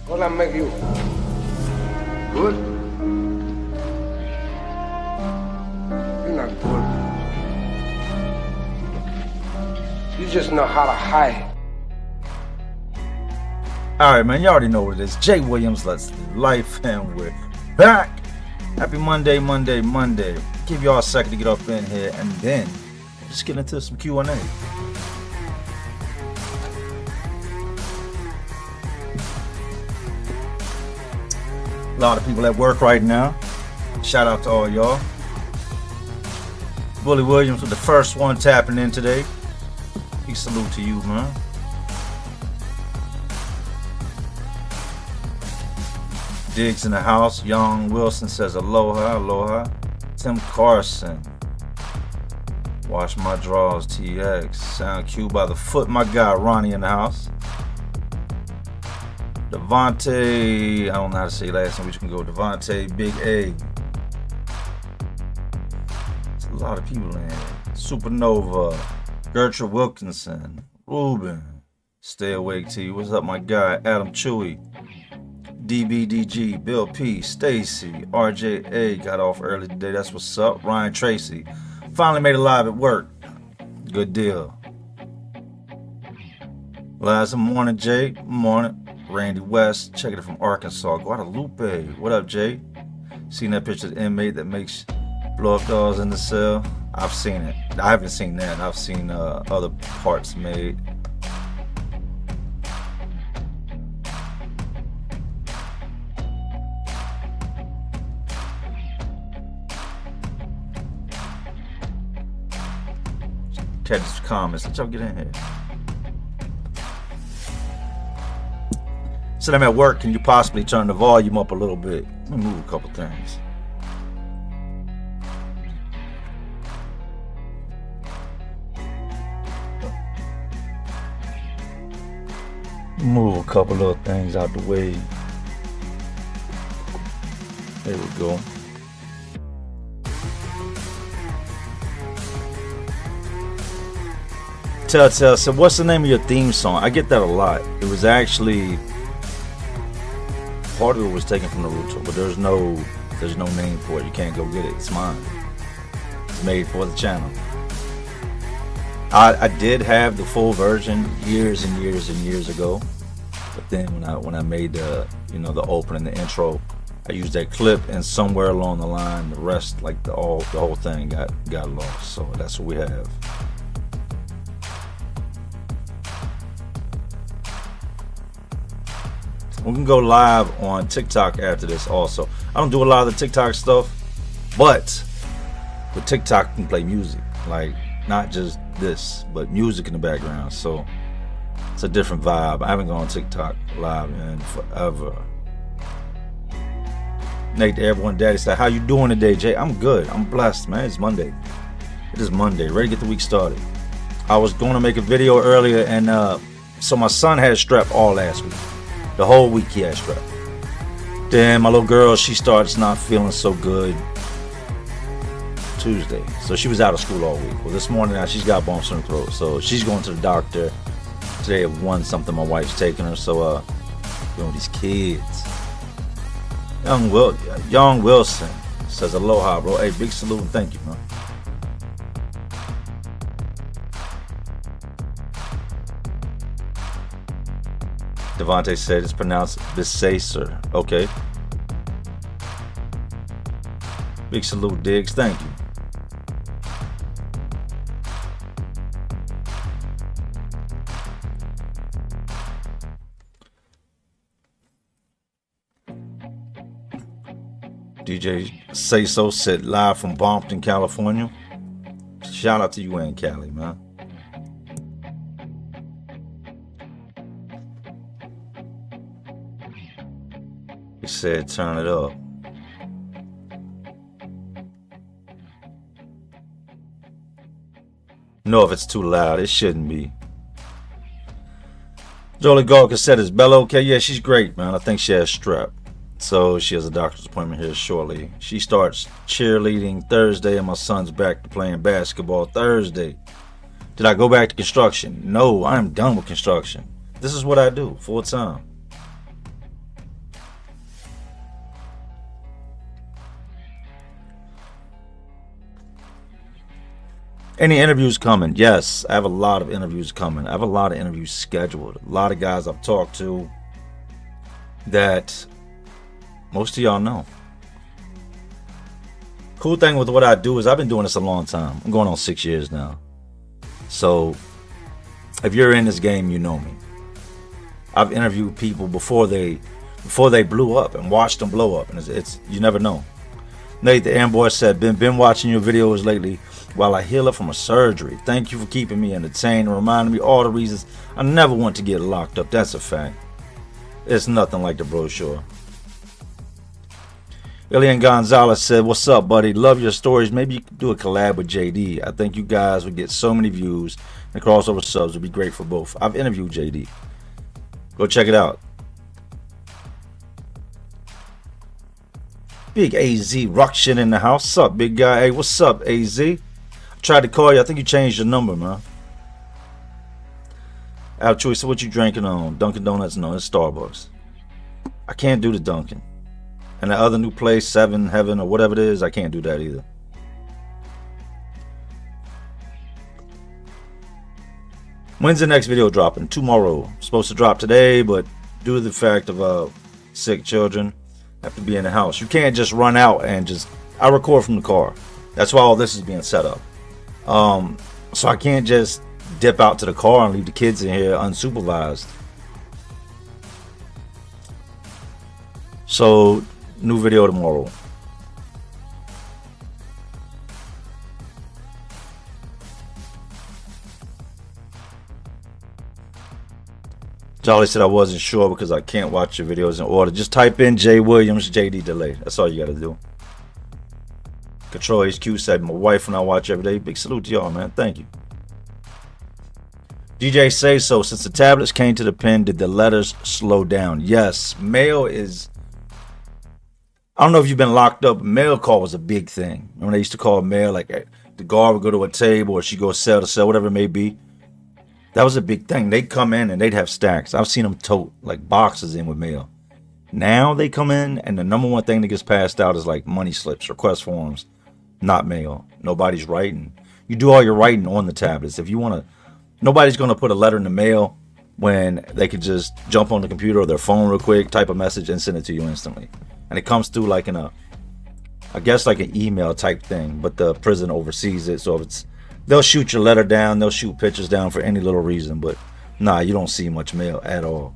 What I make you? Good? You're not good. You just know how to hide. Alright, man, you already know what it is. Jay Williams, Let's Life, and we're back. Happy Monday. Give y'all a second to get up in here, and then just get into some Q&A. A lot of people at work right now. Shout out to all y'all. Bully Williams with the first one tapping in today. Big salute to you, man. Diggs in the house. Young Wilson says aloha. Tim Carson. Wash my drawers, TX. Sound Q by the foot. My guy Ronnie in the house. Devontae, I don't know how to say last name, but you can go Devontae, Big A. There's a lot of people in here. Supernova, Gertrude Wilkinson, Ruben, Stay Awake T. What's up, my guy? Adam Chewy, DBDG, Bill P, Stacy, RJA got off early today. That's what's up. Ryan Tracy finally made it live at work. Good deal. Last morning, Jay. Morning. Randy West, checking it from Arkansas. Guadalupe. What up, Jay? Seen that picture of the inmate that makes blow up dolls in the cell? I've seen it. I haven't seen that. I've seen other parts made. Catch the comments. Let y'all get in here. Said I'm at work. Can you possibly turn the volume up a little bit? Let me move a couple things. Move a couple little things out the way. There we go. Telltale said, what's the name of your theme song? I get that a lot. It was actually... part of it was taken from Naruto, but there's no name for it. You can't go get it. It's mine. It's made for the channel. I did have the full version years and years ago, but then when I made the the opening, the intro, I used that clip, and somewhere along the line, the rest, like the whole thing got lost. So that's what we have. We can go live on TikTok after this also. I don't do a lot of the TikTok stuff, but with TikTok you can play music. Like, not just this, but music in the background. So it's a different vibe. I haven't gone on TikTok live in forever. Nate to everyone, Daddy said, how you doing today, Jay? I'm good. I'm blessed, man. It's Monday. It is Monday. Ready to get the week started. I was going to make a video earlier, and so my son had strep all last week. The whole week he had strep. Then my little girl, she starts not feeling so good Tuesday. So she was out of school all week. Well, this morning now she's got bumps in her throat. So she's going to the doctor today at 1 something. My wife's taking her. So these kids. Young Wilson says aloha, bro. Hey, big salute and thank you, man. Devontae said it's pronounced Bisacer. Okay. Big salute, Diggs. Thank you. DJ Say So said live from Bompton, California. Shout out to you and Cali, man. He said turn it up. No, if it's too loud, it shouldn't be. Jolie Gawker said, is Bella okay? Yeah, she's great, man. I think she has strep. So she has a doctor's appointment here shortly. She starts cheerleading Thursday, and my son's back to playing basketball Thursday. Did I go back to construction? No, I'm done with construction. This is what I do full time. Any interviews coming? Yes, I have a lot of interviews coming. I have a lot of interviews scheduled. A lot of guys I've talked to that most of y'all know. Cool thing with what I do is I've been doing this a long time. I'm going on 6 years now. So if you're in this game, you know me. I've interviewed people before they blew up and watched them blow up, and it's you never know. Nate the Amboy said, been watching your videos lately while I heal up from a surgery. Thank you for keeping me entertained and reminding me all the reasons I never want to get locked up. That's a fact. It's nothing like the brochure. Elian Gonzalez said, what's up, buddy? Love your stories. Maybe you could do a collab with JD. I think you guys would get so many views, and crossover subs would be great for both. I've interviewed JD. Go check it out. Big AZ Ruction in the house. What's up, big guy? Hey, what's up, AZ? I tried to call you. I think you changed your number, man. Al Chewy, so what you drinking on? Dunkin' Donuts? No, it's Starbucks. I can't do the Dunkin'. And the other new place, 7 Heaven or whatever it is, I can't do that either. When's the next video dropping? Tomorrow. Supposed to drop today, but due to the fact of sick children, have to be in the house. You can't just run out and just... I record from the car. That's why all this is being set up. So I can't just dip out to the car and leave the kids in here unsupervised. So, new video tomorrow. Jolly said I wasn't sure because I can't watch your videos in order. Just type in Jay Williams, JD Delay. That's all you got to do. Control HQ said, my wife and I watch every day. Big salute to y'all, man. Thank you. DJ Say So. Since the tablets came to the pen, did the letters slow down? Yes. Mail is... I don't know if you've been locked up. Mail call was a big thing. When they used to call mail, like the guard would go to a table or she go cell to cell, whatever it may be. That was a big thing. They'd come in and they'd have stacks. I've seen them tote like boxes in with mail. Now they come in and the number one thing that gets passed out is like money slips, request forms, not mail. Nobody's writing. You do all your writing on the tablets. If you want to, nobody's going to put a letter in the mail when they could just jump on the computer or their phone real quick, type a message and send it to you instantly. And it comes through like in a, I guess like an email type thing, but the prison oversees it. So if it's, they'll shoot your letter down, they'll shoot pictures down for any little reason, but nah, you don't see much mail at all.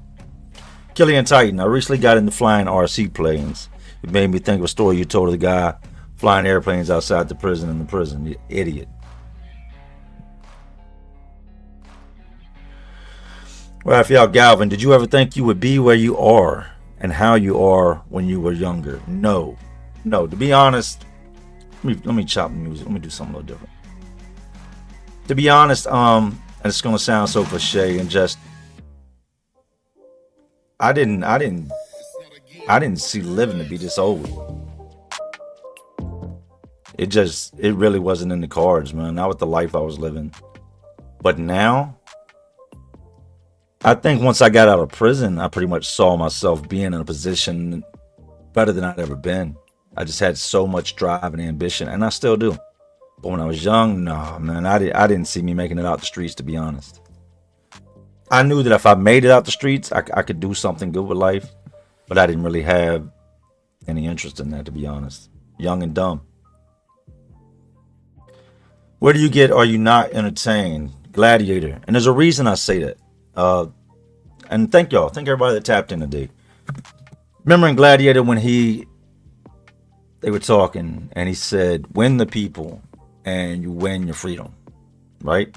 Killian Titan, I recently got into flying RC planes. It made me think of a story you told of the guy flying airplanes outside the prison in the prison. You idiot. Raphael Galvin, did you ever think you would be where you are and how you are when you were younger? No. No, to be honest, let me chop the music. Let me do something a little different. To be honest, and it's gonna sound so cliche and just I didn't see living to be this old. It really wasn't in the cards, man. Not with the life I was living. But now, I think once I got out of prison, I pretty much saw myself being in a position better than I'd ever been. I just had so much drive and ambition, and I still do. But when I was young, nah, man, I didn't see me making it out the streets, to be honest. I knew that if I made it out the streets, I could do something good with life. But I didn't really have any interest in that, to be honest. Young and dumb. Where do you get, are you not entertained? Gladiator. And there's a reason I say that. And thank y'all. Thank everybody that tapped in today. Remember in Gladiator when they were talking and he said, win the people and you win your freedom, right?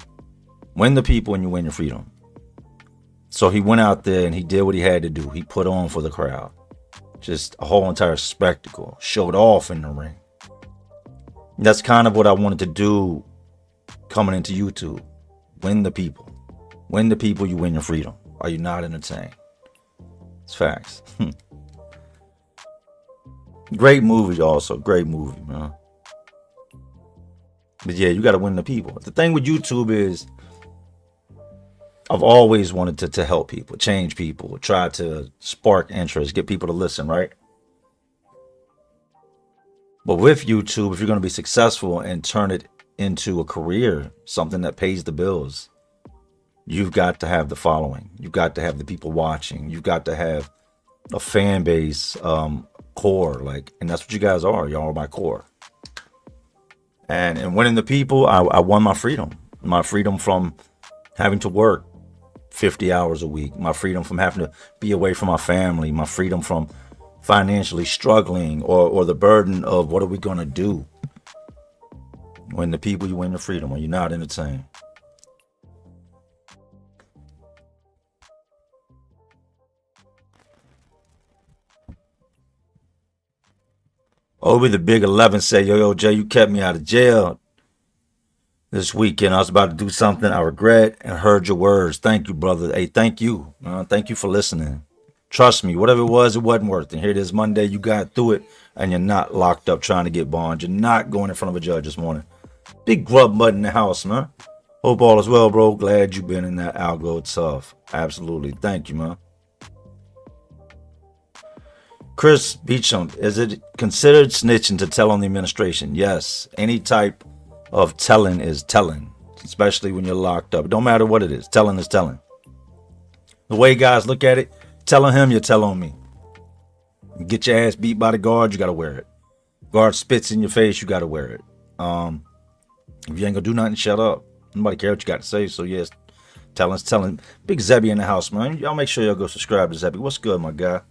Win the people and you win your freedom. So he went out there and he did what he had to do. He put on for the crowd. Just a whole entire spectacle. Showed off in the ring. That's kind of what I wanted to do coming into YouTube. Win the people. Win the people, you win your freedom. Are you not entertained? It's facts. Great movie also. Great movie, man. But yeah, you got to win the people. The thing with YouTube is I've always wanted to help people, change people, try to spark interest, get people to listen, right? But with YouTube, if you're going to be successful and turn it into a career, something that pays the bills, you've got to have the following. You've got to have the people watching. You've got to have a fan base, core, like, and that's what you guys are. Y'all are my core. And winning the people, I won my freedom. My freedom from having to work 50 hours a week. My freedom from having to be away from my family. My freedom from financially struggling or the burden of what are we going to do. When the people, you win the freedom. When you're not entertained. Obi the Big 11 said, yo, Jay, you kept me out of jail this weekend. I was about to do something I regret and heard your words. Thank you, brother. Hey, thank you. Thank you for listening. Trust me, whatever it wasn't worth it. Here it is Monday. You got through it and you're not locked up trying to get bond. You're not going in front of a judge this morning. Big grub mud in the house, man. Hope all is well, bro. Glad you've been in that algo tough. Absolutely. Thank you, man. Chris Beecham, is it considered snitching to tell on the administration? Yes. Any type of telling is telling, especially when you're locked up. It don't matter what it is. Telling is telling. The way guys look at it, telling him, you tell on me. You get your ass beat by the guard, you got to wear it. Guard spits in your face, you got to wear it. If you ain't gonna do nothing, shut up. Nobody care what you got to say. So yes, telling's telling. Big Zebby in the house, man. Y'all make sure y'all go subscribe to Zebby. What's good, my guy?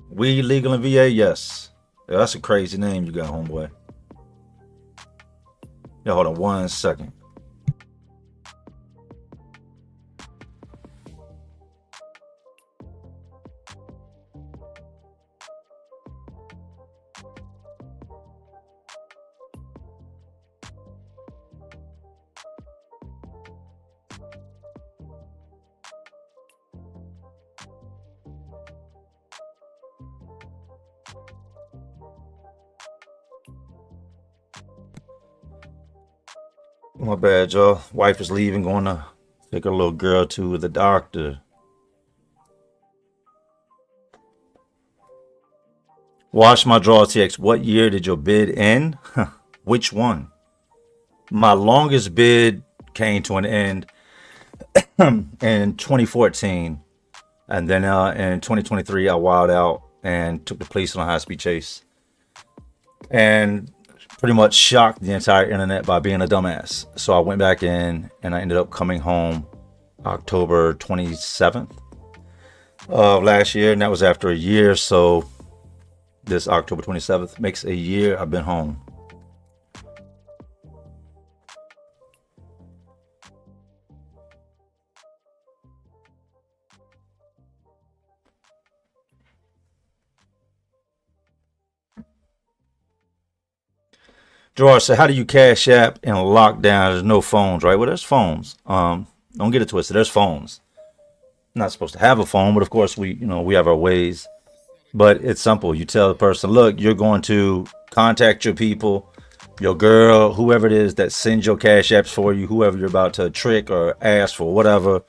We legal in VA? Yes. Yeah, that's a crazy name you got, homeboy. Yeah, hold on 1 second. My bad, y'all. Wife is leaving, going to take her little girl to the doctor. Wash my draw TX. What year did your bid end? Which one? My longest bid came to an end in 2014. And then in 2023, I wilded out and took the police on a high-speed chase. And pretty much shocked the entire internet by being a dumbass. So I went back in and I ended up coming home October 27th of last year. And that was after a year. So this October 27th makes a year I've been home. Gerard said, how do you cash app in lockdown? There's no phones, right? Well, there's phones. Don't get it twisted. There's phones. I'm not supposed to have a phone, but of course we have our ways. But it's simple. You tell the person, look, you're going to contact your people, your girl, whoever it is that sends your cash apps for you, whoever you're about to trick or ask for, whatever,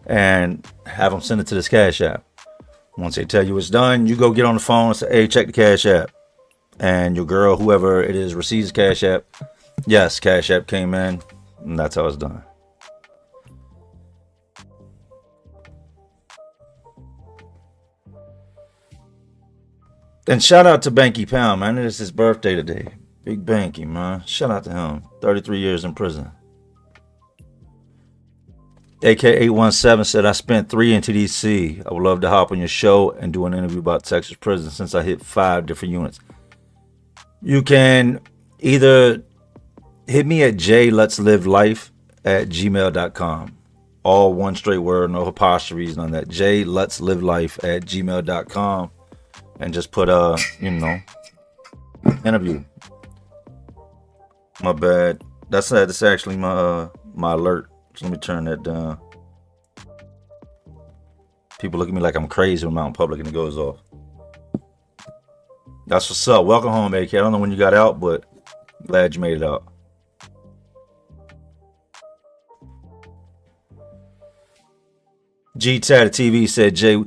and have them send it to this cash app. Once they tell you it's done, you go get on the phone and say, hey, check the cash app. And your girl, whoever it is, receives Cash App. Yes, Cash App came in, and that's how it's done. And shout out to Banky Pound, man. It is his birthday today. Big Banky, man. Shout out to him. 33 years in prison. AK817 said, I spent 3 in TDC. I would love to hop on your show and do an interview about Texas prison since I hit 5 different units. You can either hit me at jletslivelife@gmail.com. All one straight word, no apostrophes, none of that. jletslivelife@gmail.com. And just put interview. My bad. That's actually my alert. So let me turn that down. People look at me like I'm crazy when I'm out in public and it goes off. That's what's up. Welcome home, AK. I don't know when you got out, but glad you made it out. G-Tad TV said, Jay,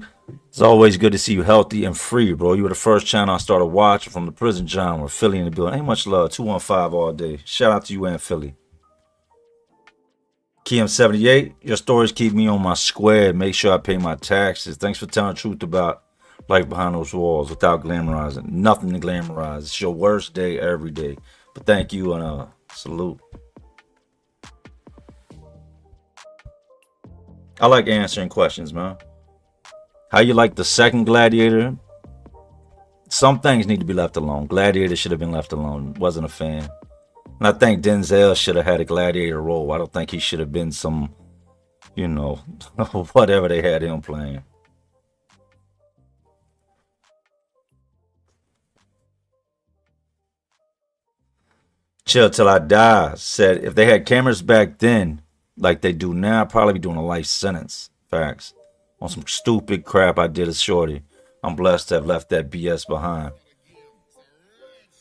It's always good to see you healthy and free, bro. You were the first channel I started watching from the prison genre. Philly in the building. Ain't much love. 215 all day. Shout out to you and Philly. KM78, your stories keep me on my square. Make sure I pay my taxes. Thanks for telling the truth about life behind those walls without glamorizing. Nothing to glamorize. It's your worst day every day. But thank you and salute. I like answering questions, man. How you like the second Gladiator? Some things need to be left alone. Gladiator should have been left alone. Wasn't a fan. And I think Denzel should have had a Gladiator role. I don't think he should have been some, you know, whatever they had him playing. Chill Till I Die said if they had cameras back then like they do now, I'd probably be doing a life sentence. Facts. On some stupid crap I did as shorty. I'm blessed to have left that BS behind.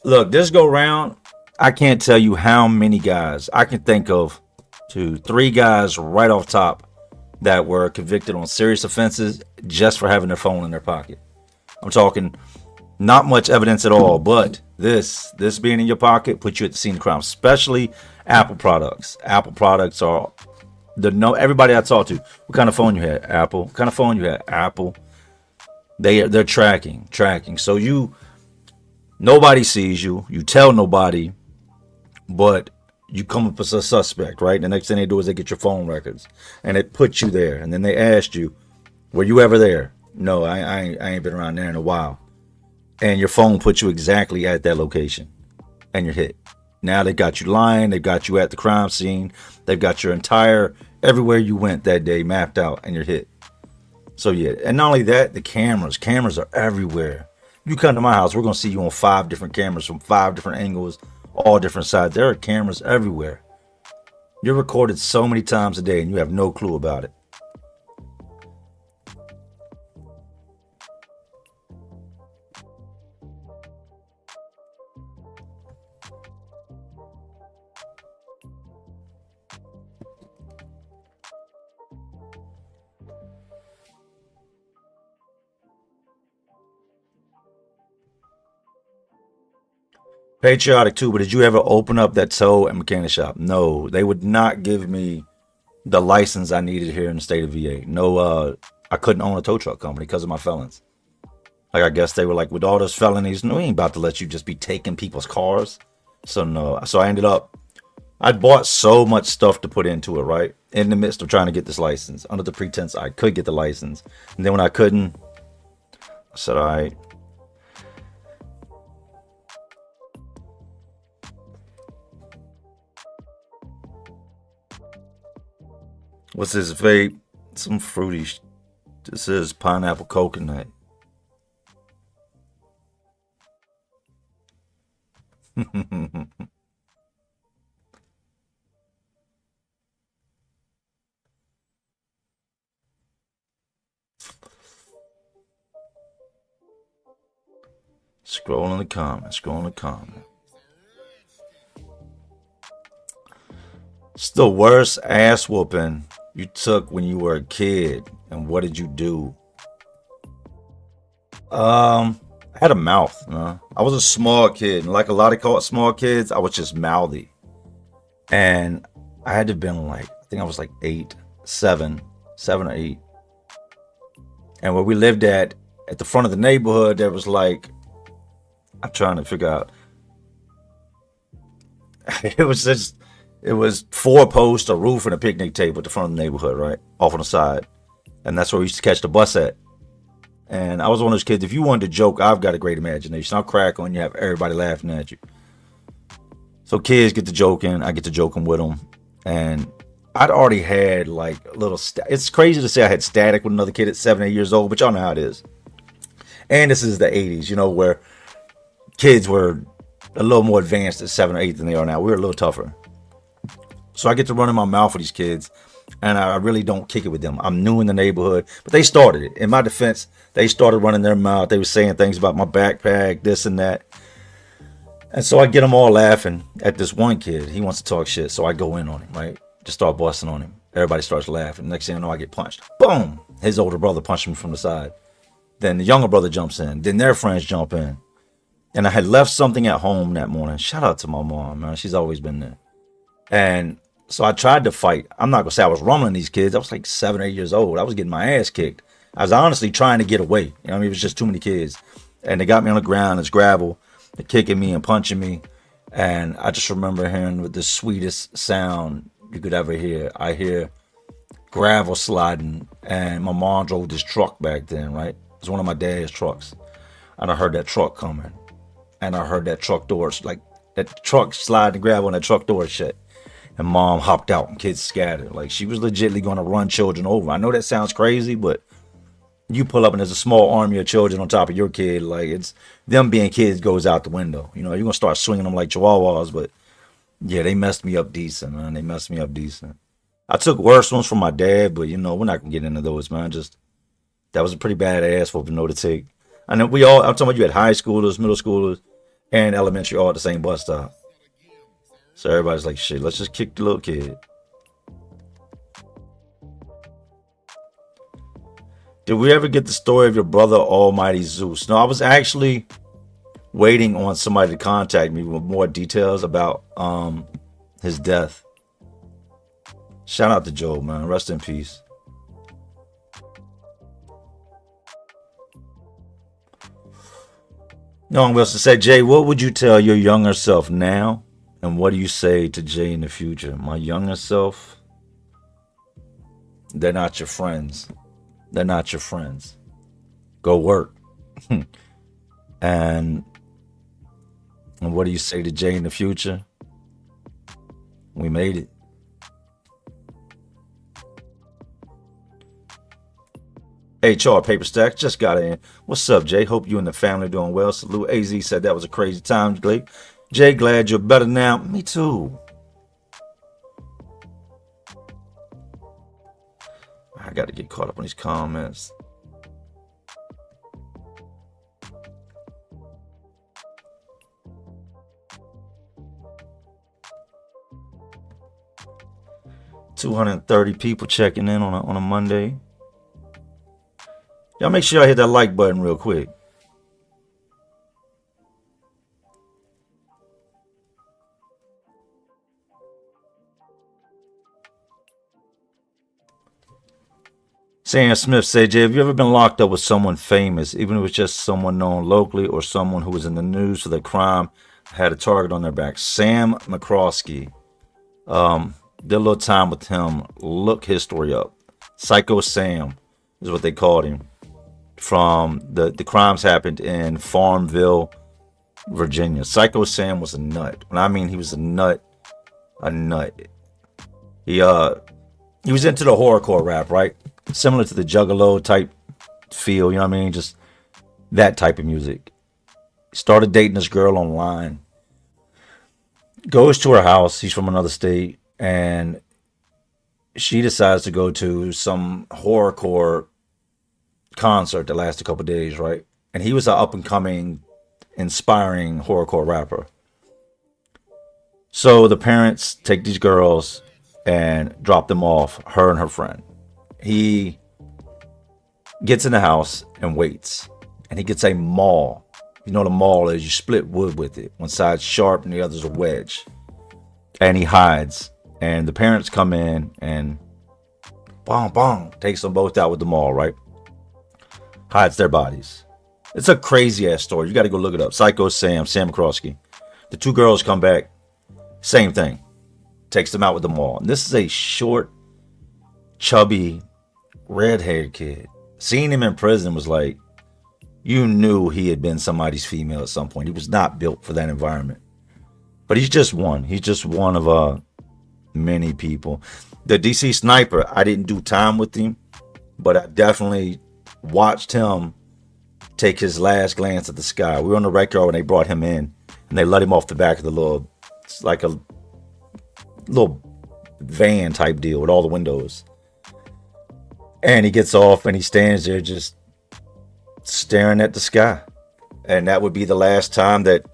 Look, this go round, I can't tell you how many guys. I can think of 2, 3 guys right off top that were convicted on serious offenses just for having their phone in their pocket. I'm talking not much evidence at all, but this being in your pocket puts you at the scene of crime, especially Apple products. Apple products are everybody I talk to. What kind of phone you had? Apple. What kind of phone you had? Apple. They're tracking. So nobody sees you. You tell nobody, but you come up as a suspect, right? The next thing they do is they get your phone records and it puts you there. And then they asked you, were you ever there? No, I ain't been around there in a while. And your phone puts you exactly at that location and you're hit. Now they got you lying. They got you at the crime scene. They've got your everywhere you went that day mapped out and you're hit. So yeah, and not only that, the cameras are everywhere. You come to my house, we're going to see you on 5 different cameras from 5 different angles, all different sides. There are cameras everywhere. You're recorded so many times a day and you have no clue about it. Patriotic too, but did you ever open up that tow and mechanic shop? No, they would not give me the license I needed here in the state of VA. No, I couldn't own a tow truck company because of my felons. Like, I guess they were like, with all those felonies, no, we ain't about to let you just be taking people's cars. So no, so I bought so much stuff to put into it, right? In the midst of trying to get this license, under the pretense I could get the license. And then when I couldn't, I said, all right. What's this vape? Some fruity. This is pineapple coconut. Scroll in the comments. It's the worst ass whooping you took when you were a kid, and what did you do? I had a mouth. I was a small kid, and like a lot of small kids, I was just mouthy. And I had to have been like, I think I was like 7 or 8. And where we lived at the front of the neighborhood, there was like, I'm trying to figure out. It was 4 posts, a roof, and a picnic table at the front of the neighborhood, right? Off on the side. And that's where we used to catch the bus at. And I was one of those kids, if you wanted to joke, I've got a great imagination. I'll crack on you, have everybody laughing at you. So kids get to joking, I get to joking with them. And I'd already had like a little, it's crazy to say I had static with another kid at 7, 8 years old, but y'all know how it is. And this is the 80s, you know, where kids were a little more advanced at 7 or 8 than they are now. We were a little tougher. So I get to run in my mouth with these kids, and I really don't kick it with them. I'm new in the neighborhood, but they started it. In my defense, they started running their mouth. They were saying things about my backpack, this and that. And so I get them all laughing at this one kid. He wants to talk shit, so I go in on him, right? Just start busting on him. Everybody starts laughing. Next thing I know, I get punched. Boom! His older brother punched me from the side. Then the younger brother jumps in. Then their friends jump in. And I had left something at home that morning. Shout out to my mom, man. She's always been there. And so I tried to fight. I'm not going to say I was rumbling these kids. I was like 7 or 8 years old. I was getting my ass kicked. I was honestly trying to get away. You know what I mean? It was just too many kids. And they got me on the ground. It's gravel. They're kicking me and punching me. And I just remember hearing the sweetest sound you could ever hear. I hear gravel sliding. And my mom drove this truck back then, right? It was one of my dad's trucks. And I heard that truck coming. And I heard that truck doors, like that truck sliding gravel and that truck door shut. And mom hopped out and kids scattered. Like she was legitimately going to run children over. I know that sounds crazy, but you pull up and there's a small army of children on top of your kid. Like it's them being kids goes out the window. You know, you're going to start swinging them like chihuahuas. But yeah, they messed me up decent, man. They messed me up decent. I took worse ones from my dad, but you know, we're not going to get into those, man. Just that was a pretty bad ass whooping, to take. I know I'm talking about you had high schoolers, middle schoolers, and elementary all at the same bus stop. So everybody's like, shit, let's just kick the little kid. Did we ever get the story of your brother, Almighty Zeus? No, I was actually waiting on somebody to contact me with more details about his death. Shout out to Joe, man. Rest in peace. No one else to say, Jay, what would you tell your younger self now? And what do you say to Jay in the future? My younger self, they're not your friends. They're not your friends. Go work. and what do you say to Jay in the future? We made it. HR Paper Stack just got in. What's up, Jay? Hope you and the family doing well. Salute. AZ said that was a crazy time, Jay, glad you're better now. Me too. I got to get caught up on these comments. $230 people checking in on a Monday. Y'all make sure y'all hit that like button real quick. Sam Smith said, Jay, have you ever been locked up with someone famous, even if it was just someone known locally or someone who was in the news for their crime, had a target on their back? Sam McCroskey. Did a little time with him. Look his story up. Psycho Sam is what they called him. From the crimes happened in Farmville, Virginia. Psycho Sam was a nut. When I mean he was a nut. He was into the horrorcore rap, right? Similar to the Juggalo type feel, you know what I mean? Just that type of music. Started dating this girl online. Goes to her house. He's from another state. And she decides to go to some horrorcore concert that lasted a couple days, right? And he was an up and coming, inspiring horrorcore rapper. So the parents take these girls and drop them off, her and her friend. He gets in the house and waits. And he gets a maul. You know what a maul is? You split wood with it. One side's sharp and the other's a wedge. And he hides. And the parents come in and bong, bong, takes them both out with the maul, right? Hides their bodies. It's a crazy ass story. You got to go look it up. Psycho Sam McCroskey. The two girls come back. Same thing. Takes them out with the maul. And this is a short, chubby, red-haired kid. Seeing him in prison was like, you knew he had been somebody's female at some point. He was not built for that environment. But he's just one. He's just one of many people. The DC Sniper, I didn't do time with him, but I definitely watched him take his last glance at the sky. We were on the wreck yard when they brought him in, and they let him off the back of the little, it's like a little van type deal with all the windows. And he gets off and he stands there just staring at the sky. And that would be the last time that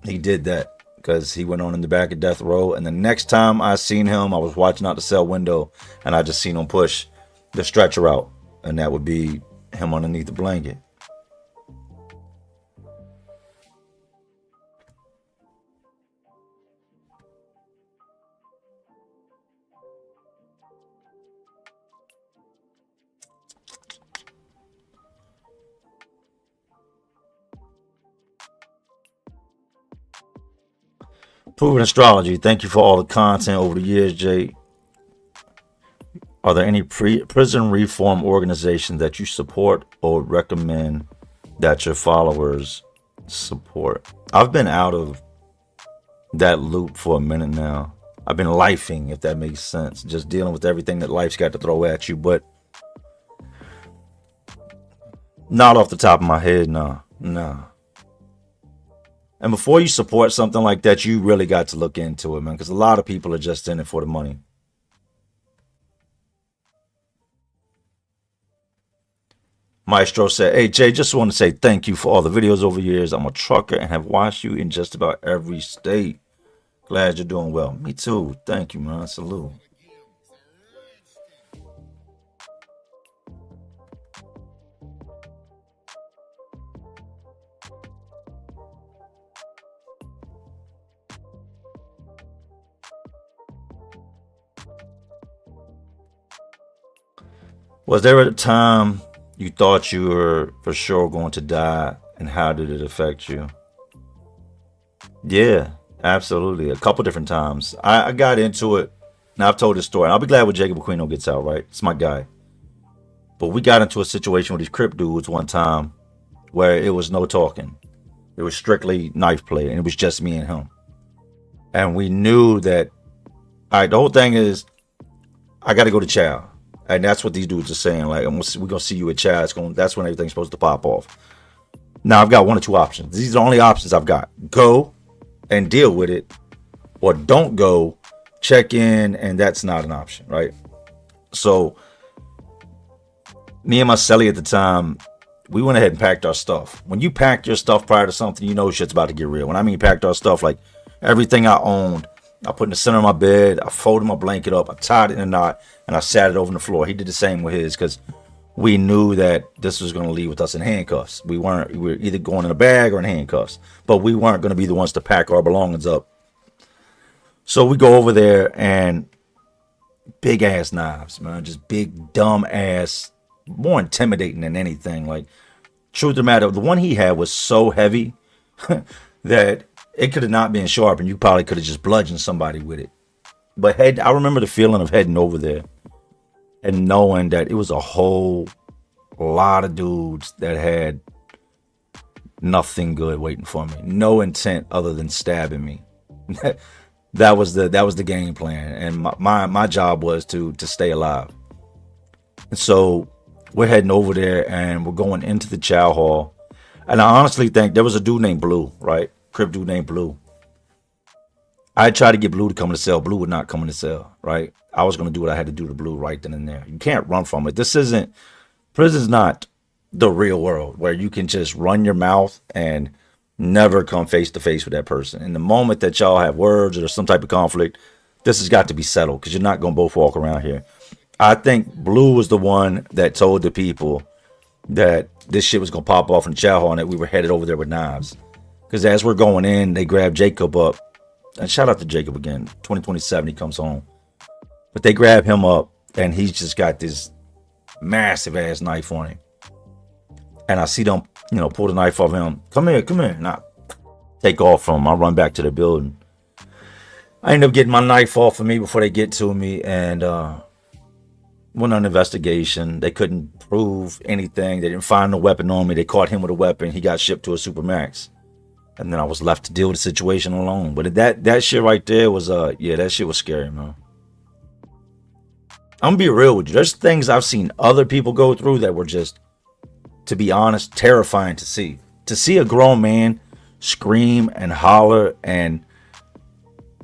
he did that, because he went on in the back of death row. And the next time I seen him, I was watching out the cell window and I just seen him push the stretcher out, and that would be him underneath the blanket. Proven Astrology. Thank you for all the content over the years, Jay. Are there any prison reform organizations that you support or would recommend that your followers support? I've been out of that loop for a minute now. I've been lifing, if that makes sense, just dealing with everything that life's got to throw at you, but not off the top of my head, nah. And before you support something like that, you really got to look into it, man, because a lot of people are just in it for the money. Maestro said, hey, Jay, just want to say thank you for all the videos over years. I'm a trucker and have watched you in just about every state. Glad you're doing well. Me too. Thank you, man. Salute. Was there a time you thought you were for sure going to die, and how did it affect you? Yeah, absolutely. A couple different times. I got into it. Now, I've told this story. I'll be glad when Jacob Aquino gets out, right? It's my guy. But we got into a situation with these Crip dudes one time where it was no talking. It was strictly knife play, and it was just me and him. And we knew that, all right, the whole thing is, I got to go to chow. And that's what these dudes are saying. Like, we're going to see you at chow. That's when everything's supposed to pop off. Now, I've got one or two options. These are the only options I've got. Go and deal with it, or don't go, check in, and that's not an option, right? So, me and my celly at the time, we went ahead and packed our stuff. When you pack your stuff prior to something, you know shit's about to get real. When I mean packed our stuff, like everything I owned, I put in the center of my bed, I folded my blanket up, I tied it in a knot, and I sat it over on the floor. He did the same with his, because we knew that this was going to leave with us in handcuffs. We were either going in a bag or in handcuffs, but we weren't going to be the ones to pack our belongings up. So we go over there, and big ass knives, man, just big dumb ass, more intimidating than anything. Like, truth of the matter, the one he had was so heavy that it could have not been sharp, and you probably could have just bludgeoned somebody with it. But I remember the feeling of heading over there and knowing that it was a whole lot of dudes that had nothing good waiting for me, no intent other than stabbing me. That was the game plan, and my job was to stay alive. And so we're heading over there, and we're going into the chow hall. And I honestly think there was a dude named Blue, right? Crip dude named Blue. I tried to get Blue to come in the cell. Blue would not come in the cell, right? I was going to do what I had to do to Blue right then and there. You can't run from it. Prison's not the real world where you can just run your mouth and never come face to face with that person. In the moment that y'all have words or some type of conflict, this has got to be settled, because you're not going to both walk around here. I think Blue was the one that told the people that this shit was going to pop off in the chow hall and that we were headed over there with knives. Because as we're going in, they grab Jacob up. And shout out to Jacob again. 2027, he comes home. But they grab him up, and he's just got this massive ass knife on him. And I see them, pull the knife off him. Come here. And I take off from him. I run back to the building. I end up getting my knife off of me before they get to me, and went on an investigation. They couldn't prove anything. They didn't find no weapon on me. They caught him with a weapon. He got shipped to a Supermax. And then I was left to deal with the situation alone. But that shit right there was, that shit was scary, man. I'm gonna be real with you. There's things I've seen other people go through that were just, to be honest, terrifying to see. To see a grown man scream and holler and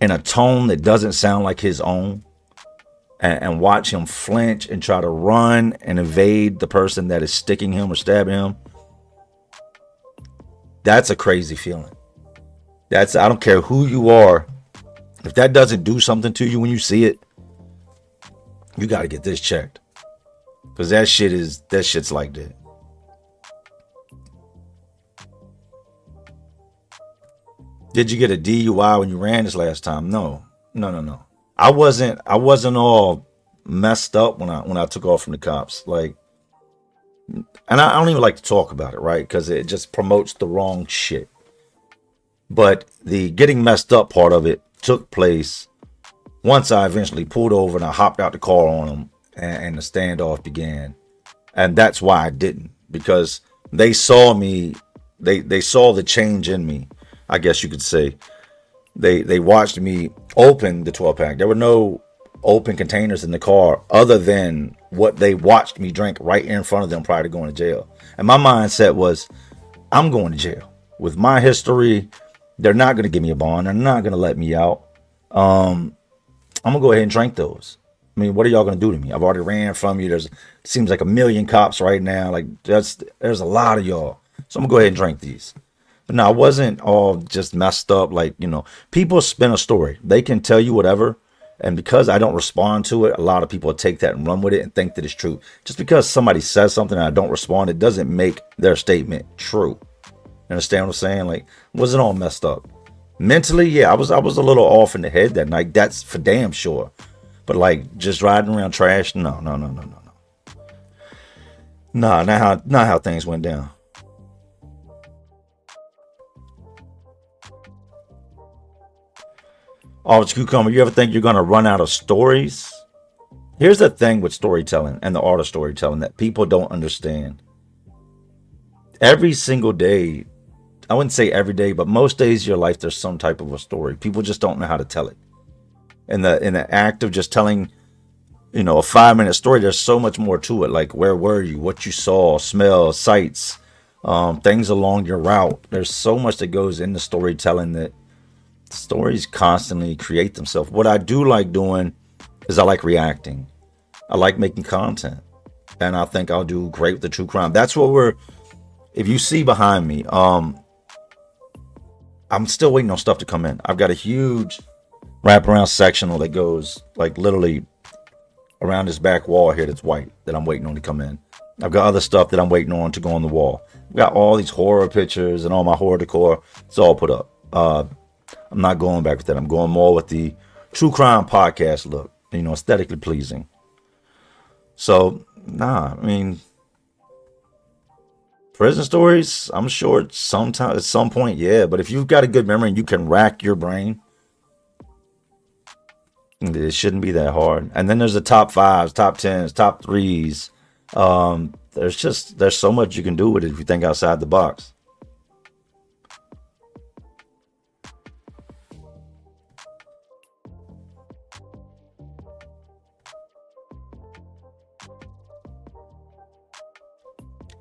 in a tone that doesn't sound like his own, and watch him flinch and try to run and evade the person that is sticking him or stabbing him. That's a crazy feeling. I don't care who you are. If that doesn't do something to you when you see it, you got to get this checked. Because that shit's like that. Did you get a DUI when you ran this last time? No. I wasn't all messed up when I took off from the cops. Like, and I don't even like to talk about it, right? Because it just promotes the wrong shit. But the getting messed up part of it took place once I eventually pulled over and I hopped out the car on them, and the standoff began. And that's why I didn't, because they saw me, they saw the change in me, I guess you could say. They watched me open the 12 pack. There were no open containers in the car other than what they watched me drink right in front of them prior to going to jail. And my mindset was, I'm going to jail. With my history, they're not going to give me a bond. They're not going to let me out. I'm going to go ahead and drink those. I mean, what are y'all going to do to me? I've already ran from you. It seems like 1 million cops right now. Like, there's a lot of y'all. So I'm going to go ahead and drink these. But no, I wasn't all just messed up. Like, people spin a story. They can tell you whatever. And because I don't respond to it, a lot of people take that and run with it and think that it's true. Just because somebody says something and I don't respond, it doesn't make their statement true. You understand what I'm saying? Like, wasn't all messed up. Mentally, yeah, I was a little off in the head that night. That's for damn sure. But like, just riding around trash, no. Nah, not how things went down. Officer Cucumber, you ever think you're gonna run out of stories? Here's the thing with storytelling and the art of storytelling that people don't understand. Every single day, I wouldn't say every day, but most days of your life, there's some type of a story. People just don't know how to tell it. In the act of just telling, a 5-minute story, there's so much more to it. Like, where were you? What you saw, smell, sights, things along your route. There's so much that goes into storytelling that stories constantly create themselves. What I do like doing is I like reacting. I like making content. And I think I'll do great with the true crime. That's what if you see behind me, I'm still waiting on stuff to come in. I've got a huge wraparound sectional that goes like literally around this back wall here that's white that I'm waiting on to come in. I've got other stuff that I'm waiting on to go on the wall. I've got all these horror pictures and all my horror decor. It's all put up. I'm not going back with that. I'm going more with the true crime podcast look, aesthetically pleasing. So, I mean, prison stories, I'm sure at some point, yeah. But if you've got a good memory and you can rack your brain, it shouldn't be that hard. And then there's the top 5s, top 10s, top 3s. There's so much you can do with it if you think outside the box.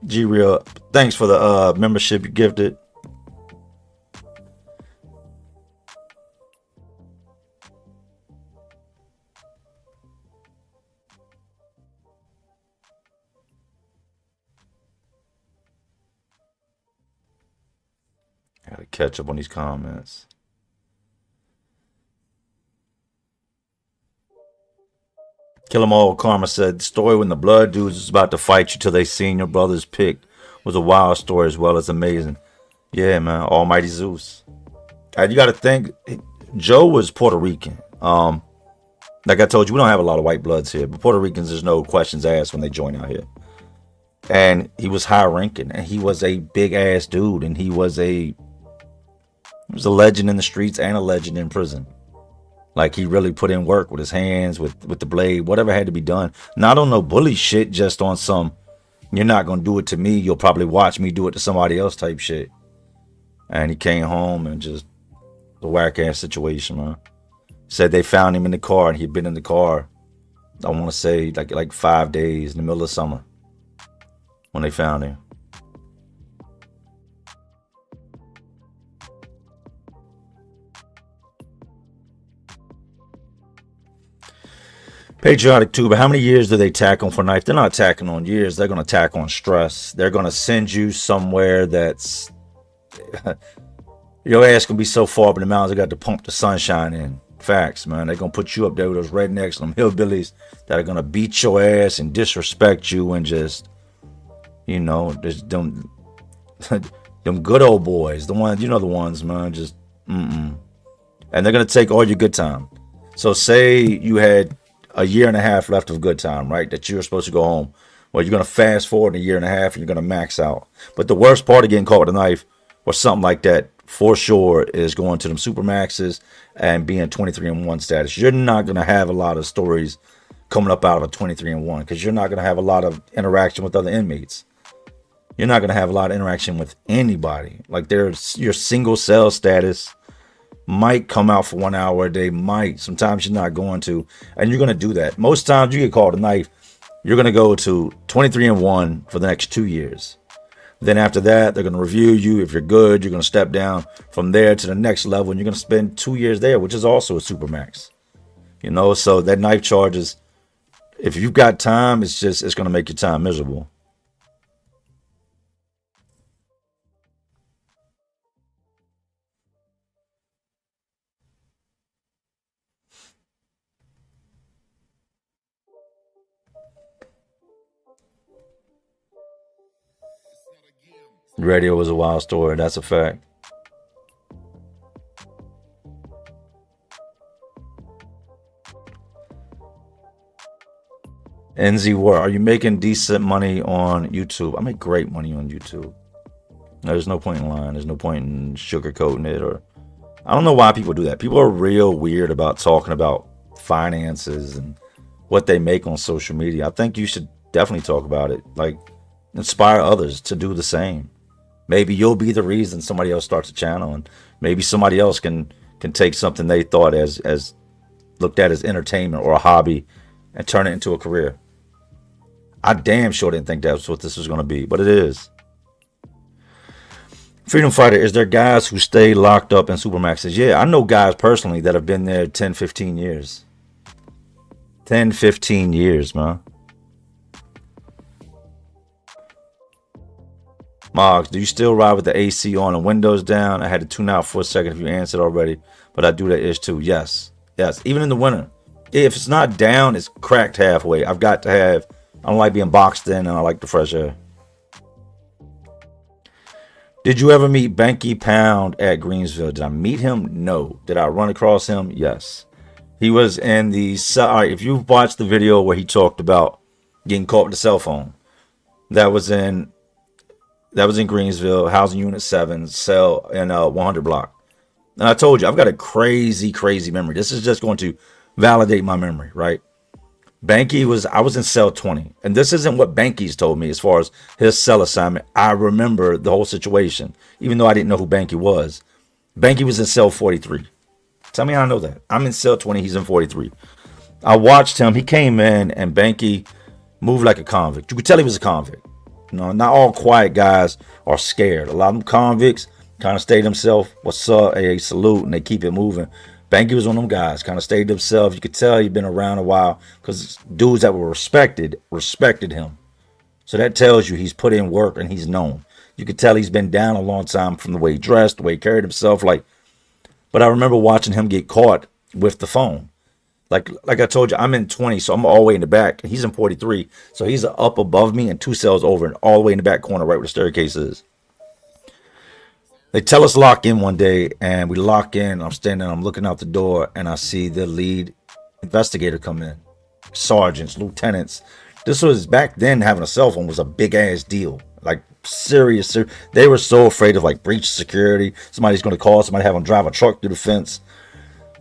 G-Real, thanks for the membership you gifted. Gotta catch up on these comments. Kill 'em all. Karma said, the story when the blood dudes was about to fight you till they seen your brother's pick was a wild story as well as amazing. Yeah, man. Almighty Zeus. And you got to think, Joe was Puerto Rican. Like I told you, we don't have a lot of white bloods here, but Puerto Ricans, there's no questions asked when they join out here. And he was high ranking, and he was a big ass dude, and he was a legend in the streets and a legend in prison. Like, he really put in work with his hands, with the blade, whatever had to be done. Not on no bully shit, just on some, you're not going to do it to me, you'll probably watch me do it to somebody else type shit. And he came home and just a whack ass situation, man. Said they found him in the car, and he'd been in the car, I want to say like 5 days in the middle of summer when they found him. Patriotic too, but how many years do they tack on for knife? They're not tacking on years. They're going to tack on stress. They're going to send you somewhere that's your ass going to be so far up in the mountains. They got to pump the sunshine in. Facts, man. They're going to put you up there with those rednecks and them hillbillies that are going to beat your ass and disrespect you and just, just them good old boys. The ones, the ones, man. Just, And they're going to take all your good time. So say you had a year and a half left of good time, right? That you were supposed to go home. Well, you're going to fast forward a year and a half and you're going to max out. But the worst part of getting caught with a knife or something like that for sure is going to them Supermaxes and being 23-1 status. You're not going to have a lot of stories coming up out of a 23-1 because you're not going to have a lot of interaction with other inmates. You're not going to have a lot of interaction with anybody. Like your single cell status might come out for 1 hour a day, might. Sometimes you're not going to, and you're going to do that. Most times you get called a knife, you're going to go to 23-1 for the next 2 years. Then after that, they're going to review you. If you're good, you're going to step down from there to the next level, and you're going to spend 2 years there, which is also a supermax. You know, so that knife charge is, if you've got time, it's going to make your time miserable. Radio was a wild story. That's a fact. NZ War, are you making decent money on YouTube? I make great money on YouTube. There's no point in lying. There's no point in sugarcoating it. Or I don't know why people do that. People are real weird about talking about finances and what they make on social media. I think you should definitely talk about it. Like, inspire others to do the same. Maybe you'll be the reason somebody else starts a channel, and maybe somebody else can take something they thought as looked at as entertainment or a hobby and turn it into a career. I damn sure didn't think that's what this was going to be, but it is. Freedom Fighter, is there guys who stay locked up in Supermaxes? Yeah, I know guys personally that have been there 10, 15 years. 10, 15 years, man. Moggs, do you still ride with the AC on and windows down? I had to tune out for a second if you answered already, but I do that ish too. Yes. Yes. Even in the winter. If it's not down, it's cracked halfway. I've got to have, I don't like being boxed in, and I like the fresh air. Did you ever meet Banky Pound at Greensville? Did I meet him? No. Did I run across him? Yes. He was in the, if you've watched the video where he talked about getting caught with the cell phone, that was in Greensville, housing unit 7, cell in 100 block. And I told you, I've got a crazy, crazy memory. This is just going to validate my memory, right? I was in cell 20. And this isn't what Banky's told me as far as his cell assignment. I remember the whole situation, even though I didn't know who Banky was. Banky was in cell 43. Tell me how I know that. I'm in cell 20, he's in 43. I watched him. He came in, and Banky moved like a convict. You could tell he was a convict. You know, not all quiet guys are scared. A lot of them convicts kind of stay themselves. What's up? A salute, and they keep it moving. Banky was one of them guys, kind of stayed themselves. You could tell he'd been around a while because dudes that were respected him. So that tells you he's put in work and he's known. You could tell he's been down a long time from the way he dressed, the way he carried himself. But I remember watching him get caught with the phone. Like I told you, I'm in 20, so I'm all the way in the back. He's in 43, so he's up above me and 2 cells over and all the way in the back corner, right where the staircase is. They tell us lock in one day, and we lock in. I'm standing, I'm looking out the door, and I see the lead investigator come in. Sergeants, lieutenants. This was back then, having a cell phone was a big ass deal. Like serious. They were so afraid of like breach security. Somebody's going to call somebody, have them drive a truck through the fence.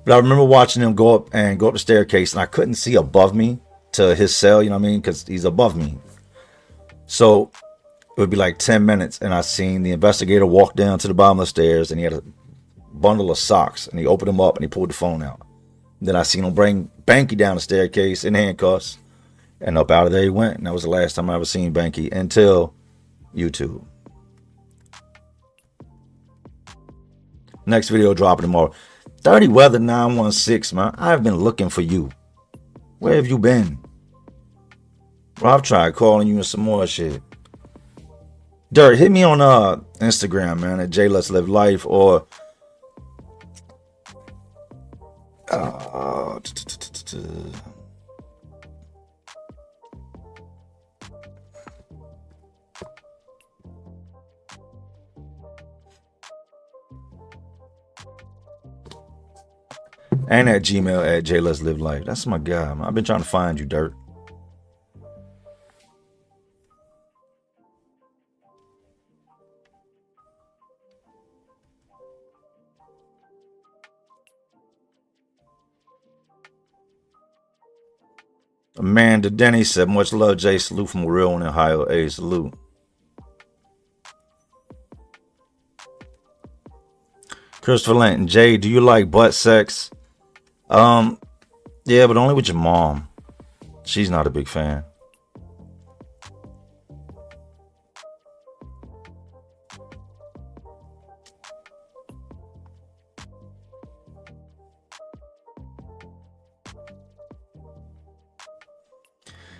But I remember watching him go up the staircase, and I couldn't see above me to his cell, you know what I mean? Because he's above me. So it would be like 10 minutes, and I seen the investigator walk down to the bottom of the stairs, and he had a bundle of socks, and he opened them up, and he pulled the phone out. Then I seen him bring Banky down the staircase in handcuffs, and up out of there he went. And that was the last time I ever seen Banky until YouTube. Next video dropping tomorrow. 30 Weather 916, man. I've been looking for you. Where have you been? Rob tried calling you and some more shit. Dirt, hit me on Instagram, man, at J Let's Live Life, or and at Gmail at J Let's Live Life. That's my guy, man. I've been trying to find you, Dirt. Amanda Denny said, much love, Jay. Salute from a real one in Ohio. Hey, salute. Christopher Linton, Jay, do you like butt sex? Yeah, but only with your mom. She's not a big fan.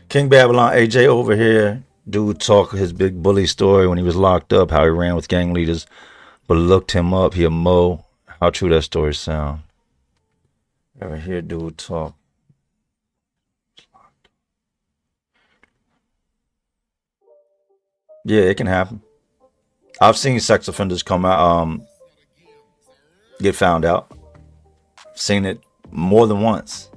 King Babylon, AJ over here. Dude talk his big bully story when he was locked up, how he ran with gang leaders, but looked him up. He a mo. How true that story sound? Ever hear dude talk? Yeah, it can happen. I've seen sex offenders come out, get found out. Seen it more than once.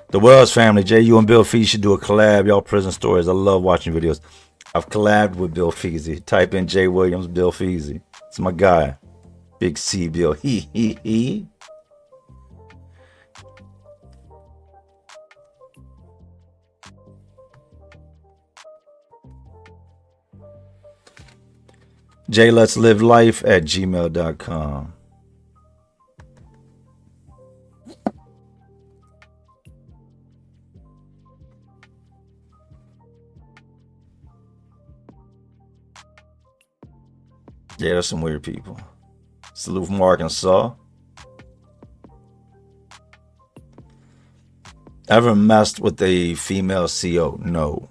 The Wells family, Jay, you and Bill Feasy should do a collab. Y'all prison stories. I love watching videos. I've collabed with Bill Feasy. Type in Jay Williams, Bill Feasy. It's my guy. Big C Bill. He. Jay, let's live life at gmail.com. Yeah, there's some weird people. Salute from Arkansas. Ever messed with a female CO? No.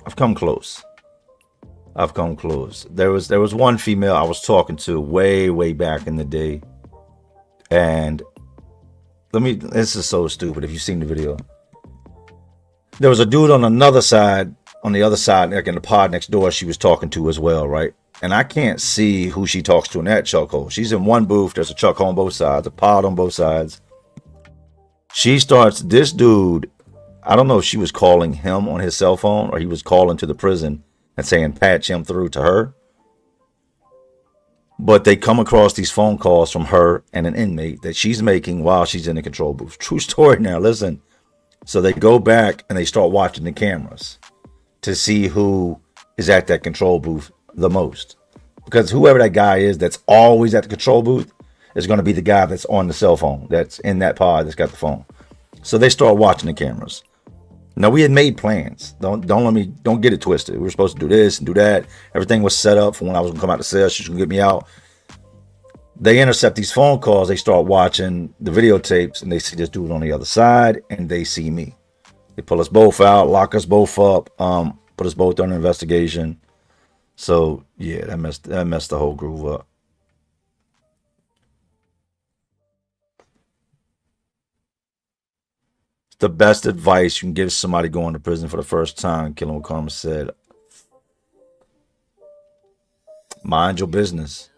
I've come close. There was one female I was talking to way back in the day. And this is so stupid if you've seen the video. There was a dude on the other side, like in the pod next door, she was talking to as well, right? And I can't see who she talks to in that chuckhole. She's in one booth. There's a chuckhole on both sides, a pod on both sides. This dude, I don't know if she was calling him on his cell phone or he was calling to the prison and saying patch him through to her. But they come across these phone calls from her and an inmate that she's making while she's in the control booth. True story now, listen. So they go back and they start watching the cameras to see who is at that control booth the most, because whoever that guy is that's always at the control booth is going to be the guy that's on the cell phone, that's in that pod, that's got the phone. So they start watching the cameras. Now, we had made plans. Don't get it twisted. We were supposed to do this and do that. Everything was set up for when I was going to come out the cell. She's going to get me out. They intercept these phone calls. They start watching the videotapes and they see this dude on the other side and they see me. They pull us both out, lock us both up, put us both under investigation. So yeah, that messed the whole groove up. It's the best advice you can give somebody going to prison for the first time. Killer Karma said, mind your business.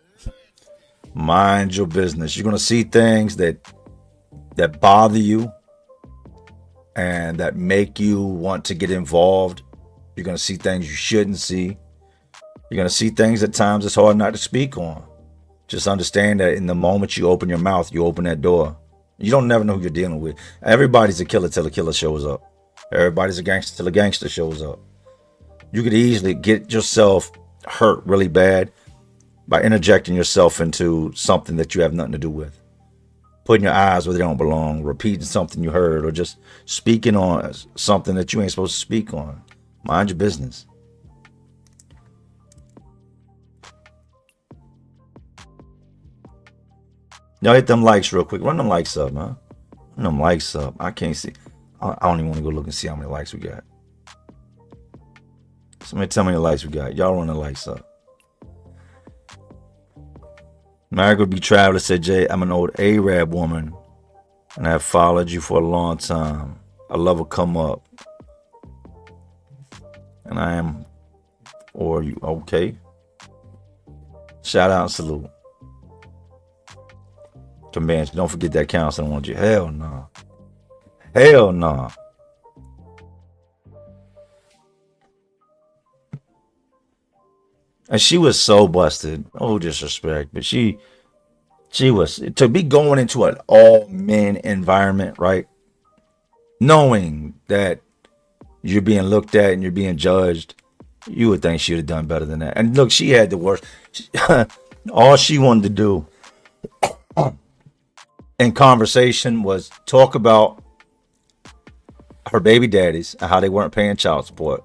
Mind your business. You're gonna see things that bother you and that make you want to get involved. You're gonna see things you shouldn't see. You're going to see things at times it's hard not to speak on. Just understand that in the moment you open your mouth, you open that door. You don't never know who you're dealing with. Everybody's a killer till a killer shows up. Everybody's a gangster till a gangster shows up. You could easily get yourself hurt really bad by interjecting yourself into something that you have nothing to do with. Putting your eyes where they don't belong, repeating something you heard, or just speaking on something that you ain't supposed to speak on. Mind your business. Y'all hit them likes real quick. Run them likes up, man. Run them likes up. I can't see. I don't even want to go look and see how many likes we got. Somebody tell me the likes we got. Y'all run the likes up. Margaret B. Traveler said, Jay, I'm an old Arab woman and I have followed you for a long time. I love a come up. And I am, or you, okay. Shout out and salute. Convention. Don't forget that counseling won't you? Hell no. Hell no. And she was so busted. Oh, disrespect. But she She was, to be going into an all men environment, right? Knowing that you're being looked at and you're being judged, you would think she'd have done better than that. And look, she had the worst. All she wanted to do in conversation was talk about her baby daddies and how they weren't paying child support,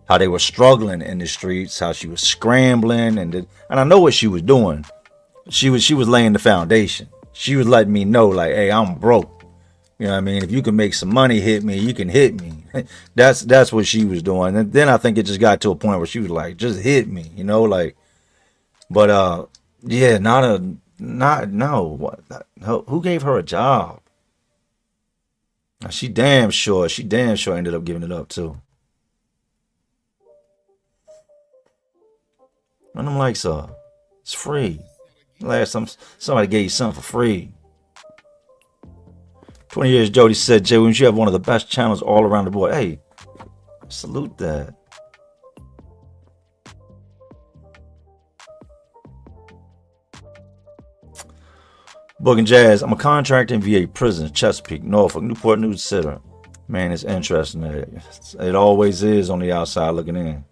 how they were struggling in the streets, how she was scrambling, and I know what she was doing. She was laying the foundation. She was letting me know, like, hey, I'm broke. You know what I mean? If you can make some money, hit me, you can hit me. That's what she was doing. And then I think it just got to a point where she was like, just hit me, you know, like, but yeah, who gave her a job? She damn sure ended up giving it up too. And I'm like, so it's free. Last time somebody gave you something for free. 20 years, Jody said, Jay, when you have one of the best channels all around the board. Hey, salute that. Book and Jazz, I'm a contractor in VA prison, Chesapeake, Norfolk, Newport News, etc. Man, it's interesting. It always is on the outside looking in.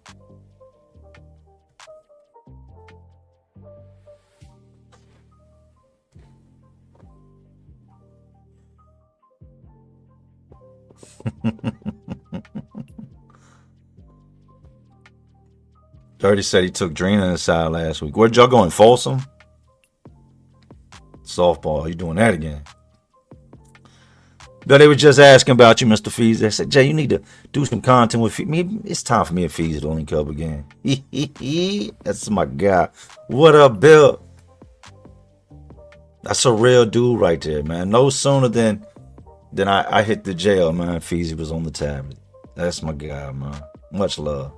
Dirty said he took Drina inside last week. Where'd y'all go, in Folsom? Softball, you doing that again? But they were just asking about you, Mr. Feezy. They said, Jay, you need to do some content with Feezy. It's time for me and Feezy to link up again. That's my guy. What up, Bill? That's a real dude right there, man. No sooner than I hit the jail, man, Feezy was on the tablet. That's my guy, man. Much love.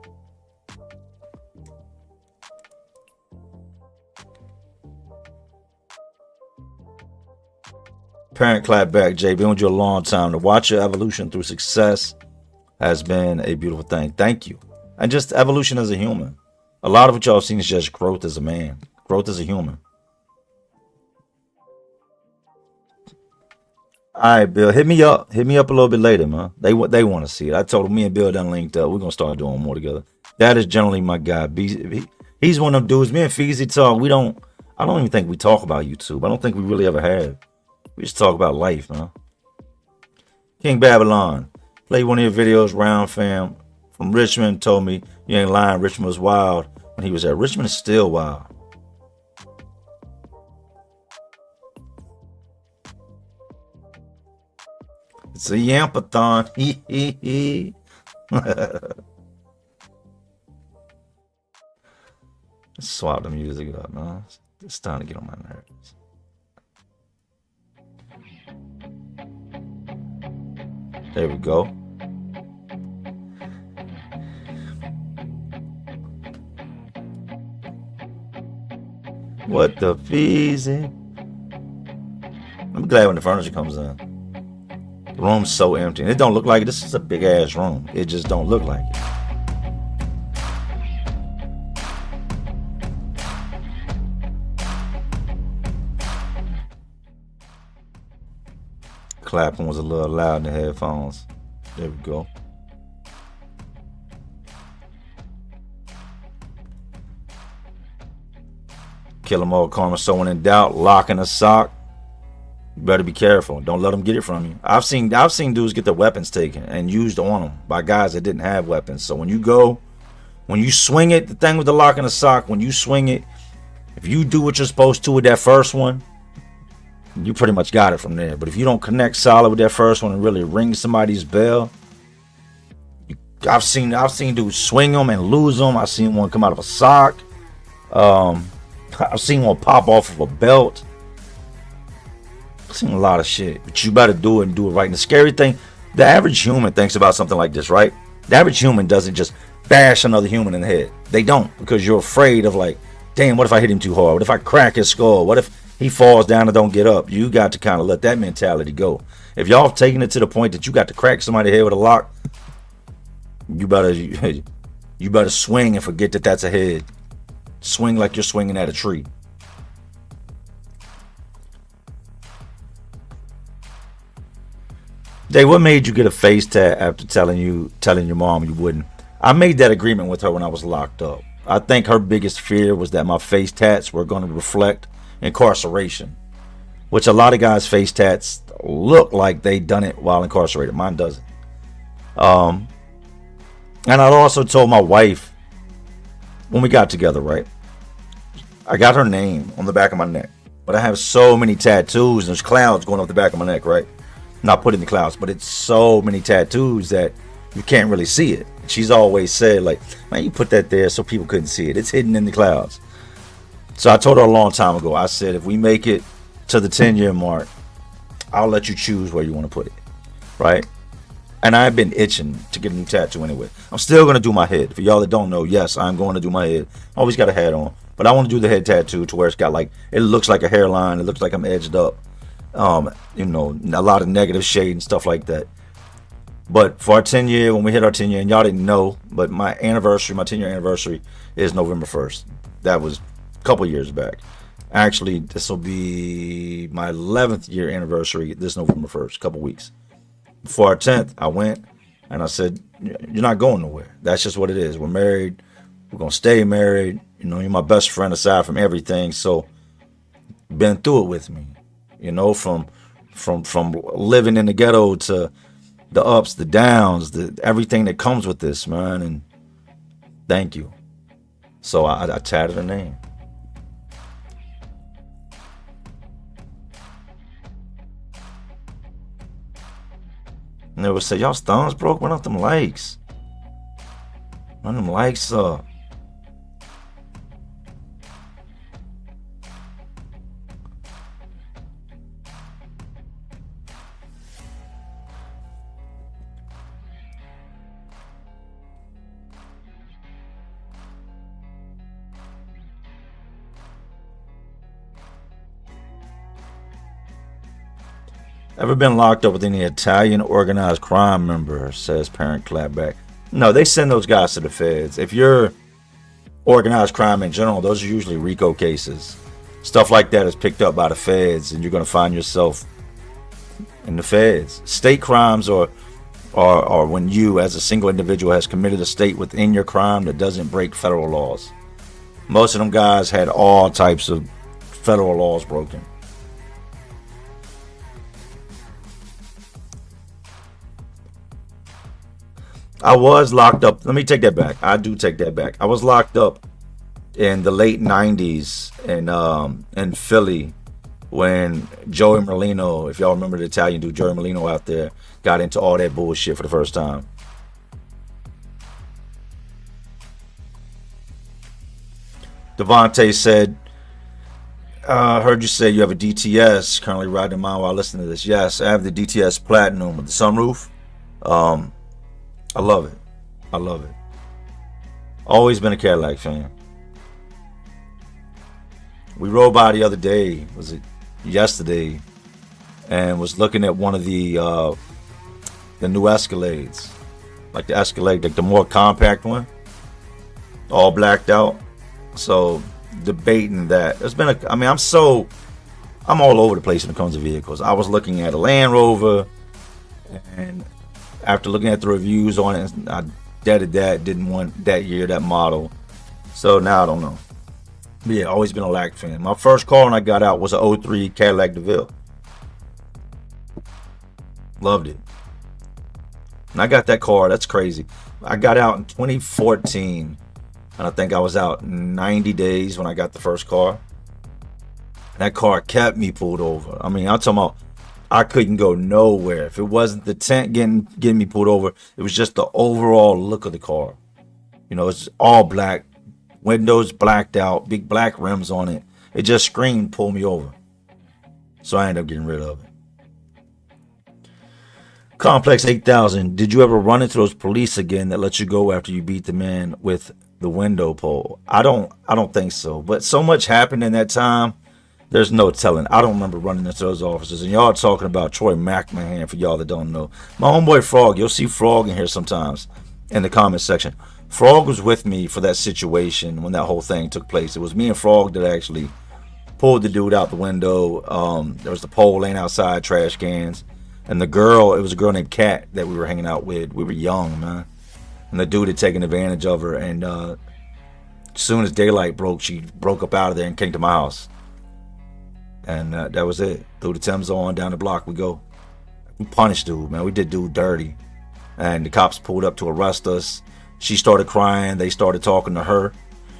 Parent clap back, Jay. Been with you a long time. To watch your evolution through success has been a beautiful thing. Thank you. And just evolution as a human. A lot of what y'all seen is just growth as a man, growth as a human. All right, Bill, hit me up a little bit later, man. They want to see it. I told him me and Bill done linked up. We're gonna start doing more together. That is generally my guy. He's one of them dudes. Me and Feezy talk. I don't even think we talk about YouTube. I don't think we really ever have. We just talk about life, man. King Babylon, play one of your videos. Round fam from Richmond told me you ain't lying. Richmond was wild when he was there. Richmond is still wild. It's a yampathon. Let's swap the music up, man. It's time to get on my nerves. There we go. What the Feezy? I'm glad when the furniture comes in. The room's so empty. And it don't look like it. This is a big ass room. It just don't look like it. Clapping was a little loud in the headphones. There we go. Kill 'em all, karma. So when in doubt, lock in a sock. You better be careful. Don't let them get it from you. I've seen dudes get their weapons taken and used on them by guys that didn't have weapons. So when you swing it, the thing with the lock in a sock, when you swing it, if you do what you're supposed to with that first one, you pretty much got it from there. But if you don't connect solid with that first one and really ring somebody's bell, I've seen dudes swing them and lose them. I've seen one come out of a sock. I've seen one pop off of a belt. I've seen a lot of shit. But you better do it and do it right. And the scary thing, the average human thinks about something like this, right? The average human doesn't just bash another human in the head. They don't, because you're afraid of, like, damn, what if I hit him too hard? What if I crack his skull? What if he falls down and don't get up? You got to kind of let that mentality go. If y'all have taken it to the point that you got to crack somebody's head with a lock, you better swing and forget that that's a head. Swing like you're swinging at a tree. Dave, what made you get a face tat after telling your mom you wouldn't? I made that agreement with her when I was locked up. I think her biggest fear was that my face tats were going to reflect incarceration, which a lot of guys' face tats look like they done it while incarcerated. Mine doesn't. And I also told my wife when we got together, right? I got her name on the back of my neck, but I have so many tattoos. There's clouds going up the back of my neck, right? Not putting the clouds, but it's so many tattoos that you can't really see it. She's always said, like, man, you put that there so people couldn't see it. It's hidden in the clouds. So I told her a long time ago, I said, if we make it to the 10-year mark, I'll let you choose where you want to put it, right? And I've been itching to get a new tattoo anyway. I'm still going to do my head. For y'all that don't know, yes, I'm going to do my head. Always got a hat on. But I want to do the head tattoo to where it's got like, it looks like a hairline. It looks like I'm edged up. You know, a lot of negative shade and stuff like that. But for our 10-year, when we hit our 10-year, and y'all didn't know, but my anniversary, my 10-year anniversary is November 1st. That was a couple years back. Actually, this will be my 11th year anniversary this November 1st, a couple weeks. For our 10th, I went and I said, you're not going nowhere. That's just what it is. We're married. We're going to stay married. You know, you're my best friend aside from everything. So, been through it with me. You know, from living in the ghetto to the ups, the downs, everything that comes with this, man. And thank you. So I tatted her name. And they would say, y'all's thumbs broke? Run up them likes. Run them likes up. Ever been locked up with any Italian organized crime member, says Parent Clapback. No, they send those guys to the feds. If you're organized crime in general, those are usually RICO cases. Stuff like that is picked up by the feds, and you're going to find yourself in the feds. State crimes are when you, as a single individual, has committed a state within your crime that doesn't break federal laws. Most of them guys had all types of federal laws broken. I was locked up. Let me take that back. I do take that back. I was locked up in the late 90s in Philly when Joey Merlino, if y'all remember the Italian dude, Joey Merlino out there, got into all that bullshit for the first time. Devontae said, heard you say you have a DTS, currently riding mine while listening to this. Yes, I have the DTS Platinum with the sunroof. I love it. I love it. Always been a Cadillac fan. We rode by the other day, was it yesterday, and was looking at one of the new Escalades, like the Escalade, like the more compact one, all blacked out. So debating that. There's been I'm all over the place when it comes to vehicles. I was looking at a Land Rover, and after looking at the reviews on it, I deaded that, didn't want that year, that model. So now I don't know. But yeah, always been a LAC fan. My first car when I got out was an 03 Cadillac DeVille. Loved it. And I got that car, that's crazy. I got out in 2014, and I think I was out 90 days when I got the first car. That car kept me pulled over. I mean, I'm talking about, I couldn't go nowhere. If it wasn't the tent getting me pulled over, it was just the overall look of the car. You know, it's all black, windows blacked out, big black rims on it. It just screamed, pull me over. So I ended up getting rid of it. Complex 8000, did you ever run into those police again that let you go after you beat the man with the window pole? I don't think so. But so much happened in that time. There's no telling. I don't remember running into those officers. And y'all talking about Troy McMahon, for y'all that don't know. My homeboy Frog, you'll see Frog in here sometimes in the comment section. Frog was with me for that situation when that whole thing took place. It was me and Frog that actually pulled the dude out the window. There was the pole laying outside, trash cans. And the girl, it was a girl named Kat that we were hanging out with. We were young, man. And the dude had taken advantage of her. And as soon as daylight broke, she broke up out of there and came to my house. And that was it. Threw the Thames on, down the block we go. We punished dude, man. We did dude dirty. And the cops pulled up to arrest us. She started crying. They started talking to her.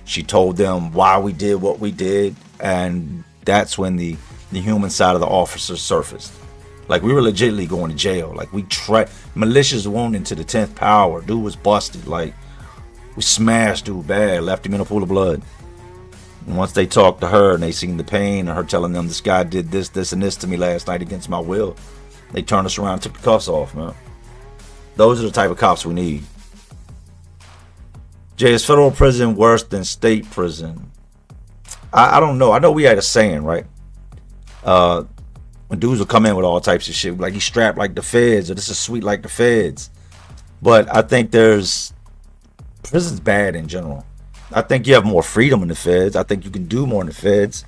She told them why we did what we did. And that's when the human side of the officer surfaced. Like, we were legitimately going to jail. Like, we tried malicious wounding to the 10th power. Dude was busted. Like, we smashed dude bad, left him in a pool of blood. And once they talked to her and they seen the pain and her telling them, this guy did this, this, and this to me last night against my will, they turned us around and took the cuffs off, man. Those are the type of cops we need. Jay, is federal prison worse than state prison? I don't know. I know we had a saying, right? When dudes would come in with all types of shit, like he's strapped like the feds, or this is sweet like the feds. But I think prison's bad in general. I think you have more freedom in the feds. I think you can do more in the feds.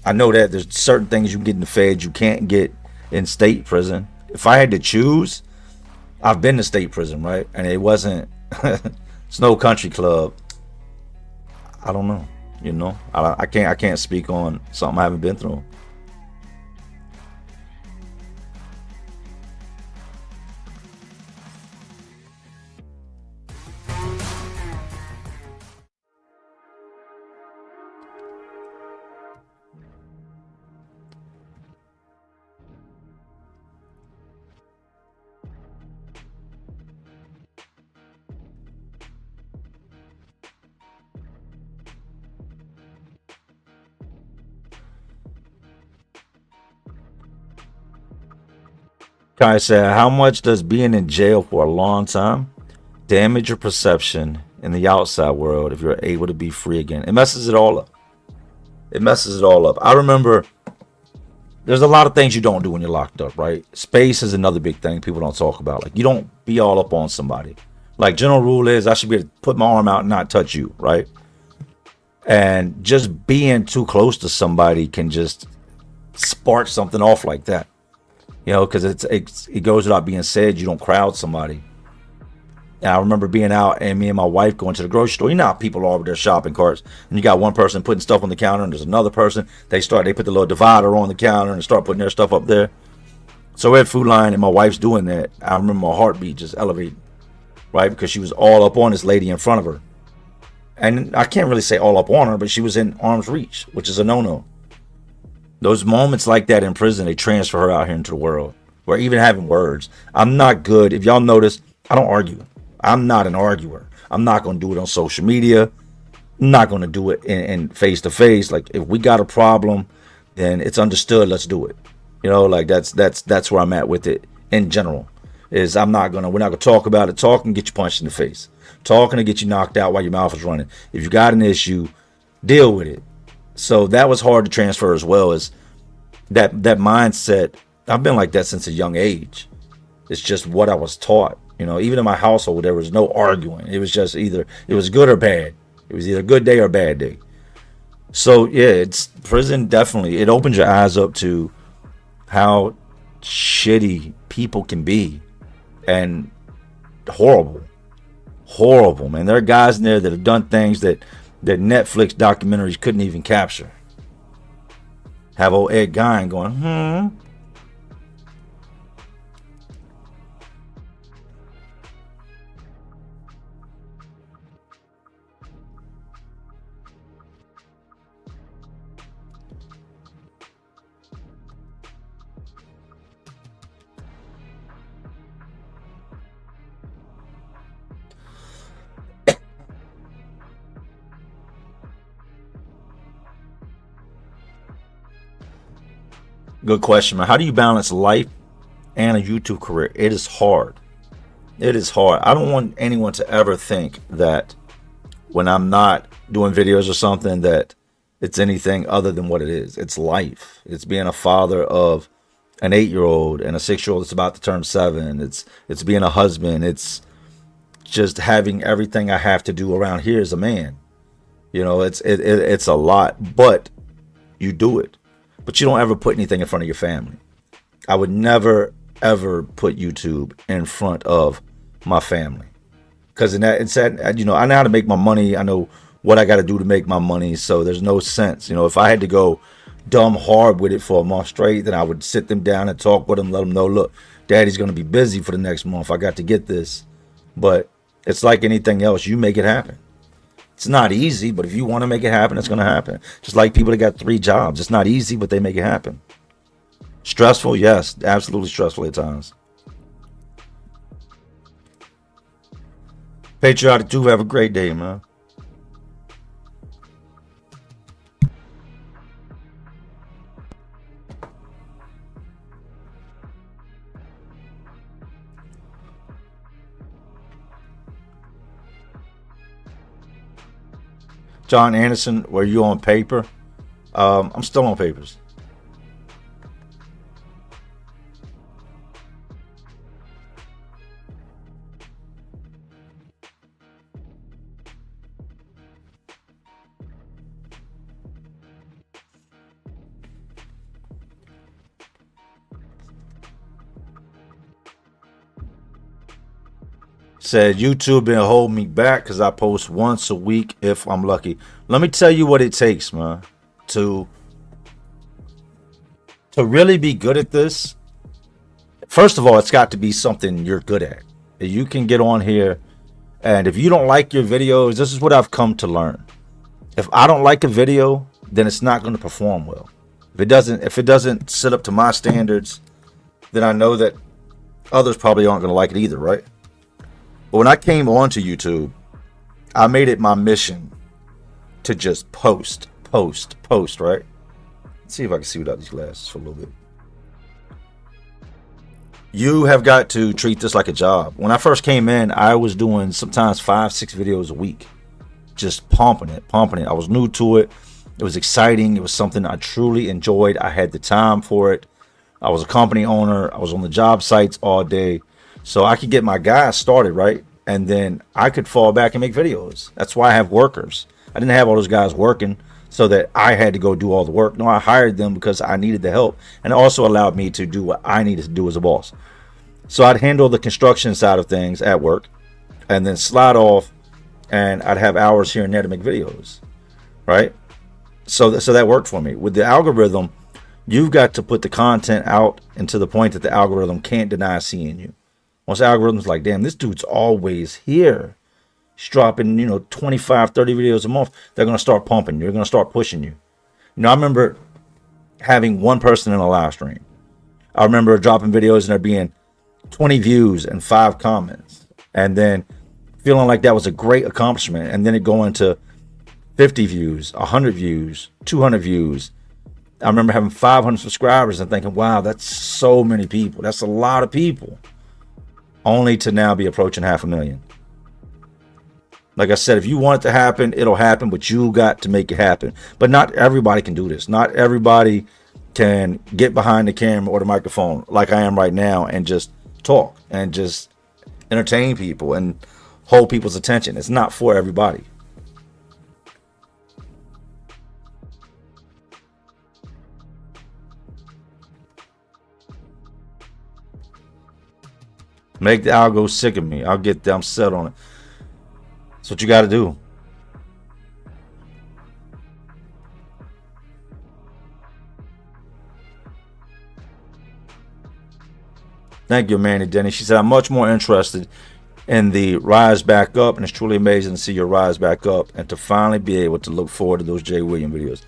I know that there's certain things you can get in the feds you can't get in state prison. If I had to choose, I've been to state prison, right? And it wasn't Snow Country Club. I don't know. You know, I can't speak on something I haven't been through. Kai said, how much does being in jail for a long time damage your perception in the outside world if you're able to be free again? It messes it all up. It messes it all up. I remember there's a lot of things you don't do when you're locked up, right? Space is another big thing people don't talk about. Like, you don't be all up on somebody. Like, general rule is I should be able to put my arm out and not touch you, right? And just being too close to somebody can just spark something off like that. You know, because it goes without being said, you don't crowd somebody. And I remember being out and me and my wife going to the grocery store. You know how people are with their shopping carts, and you got one person putting stuff on the counter, and there's another person. They put the little divider on the counter and start putting their stuff up there. So we're at Food Line, and my wife's doing that. I remember my heartbeat just elevated, right? Because she was all up on this lady in front of her. And I can't really say all up on her, but she was in arm's reach, which is a no-no. Those moments like that in prison, they transfer her out here into the world. Or even having words. I'm not good. If y'all notice, I don't argue. I'm not an arguer. I'm not going to do it on social media. I'm not going to do it in face-to-face. Like, if we got a problem, then it's understood. Let's do it. You know, like that's where I'm at with it in general. Is we're not going to talk about it. Talk and get you punched in the face. Talking to get you knocked out while your mouth is running. If you got an issue, deal with it. So that was hard to transfer as well, as that mindset. I've been like that since a young age. It's just what I was taught. You know, even in my household, there was no arguing. It was just either it was good or bad. It was either a good day or a bad day. So yeah, it's prison definitely. It opens your eyes up to how shitty people can be, and horrible, man. There are guys in there that have done things that Netflix documentaries couldn't even capture. Have old Ed Gein going, Good question, man. How do you balance life and a YouTube career? It is hard. It is hard. I don't want anyone to ever think that when I'm not doing videos or something that it's anything other than what it is. It's life. It's being a father of an 8-year-old and a 6-year-old that's about to turn 7. It's being a husband. It's just having everything I have to do around here as a man. You know, it's a lot, but you do it. But you don't ever put anything in front of your family. I would never, ever put YouTube in front of my family. Because in that, it's that, you know, I know how to make my money. I know what I got to do to make my money. So there's no sense. You know, if I had to go dumb hard with it for a month straight, then I would sit them down and talk with them, let them know, look, daddy's going to be busy for the next month. I got to get this. But it's like anything else. You make it happen. It's not easy, but if you want to make it happen, it's going to happen. Just like people that got 3 jobs. It's not easy, but they make it happen. Stressful? Yes. Absolutely stressful at times. Patriotic 2, have a great day, man. John Anderson, were you on paper? I'm still on papers. Said YouTube been holding me back because I post once a week if I'm lucky. Let me tell you what it takes, man, to really be good at this. First of all, it's got to be something you're good at. You can get on here, and if you don't like your videos, this is what I've come to learn. If I don't like a video, then it's not going to perform well. If it doesn't sit up to my standards, then I know that others probably aren't going to like it either, right? But when I came onto YouTube, I made it my mission to just post, right? Let's see if I can see without these glasses for a little bit. You have got to treat this like a job. When I first came in, I was doing sometimes 5-6 videos a week, just pumping it. I was new to it. It was exciting. It was something I truly enjoyed. I had the time for it. I was a company owner. I was on the job sites all day. So I could get my guys started, right? And then I could fall back and make videos. That's why I have workers. I didn't have all those guys working so that I had to go do all the work. No, I hired them because I needed the help. And it also allowed me to do what I needed to do as a boss. So I'd handle the construction side of things at work and then slide off, and I'd have hours here and there to make videos, right? So that worked for me. With the algorithm, you've got to put the content out and to the point that the algorithm can't deny seeing you. Once the algorithm's like, damn, this dude's always here. He's dropping, 25, 30 videos a month. They're going to start pumping you. They're going to start pushing you. I remember having one person in a live stream. I remember dropping videos and there being 20 views and 5 comments. And then feeling like that was a great accomplishment. And then it going to 50 views, 100 views, 200 views. I remember having 500 subscribers and thinking, wow, that's so many people. That's a lot of people. Only to now be approaching 500,000. Like I said, if you want it to happen, it'll happen, but you got to make it happen. But not everybody can do this. Not everybody can get behind the camera or the microphone like I am right now and just talk and just entertain people and hold people's attention. It's not for everybody. Make the algo sick of me. I'm set on it. That's what you got to do. Thank you, Manny Denny. She said, I'm much more interested in the rise back up, and it's truly amazing to see your rise back up and to finally be able to look forward to those Jay Williams videos.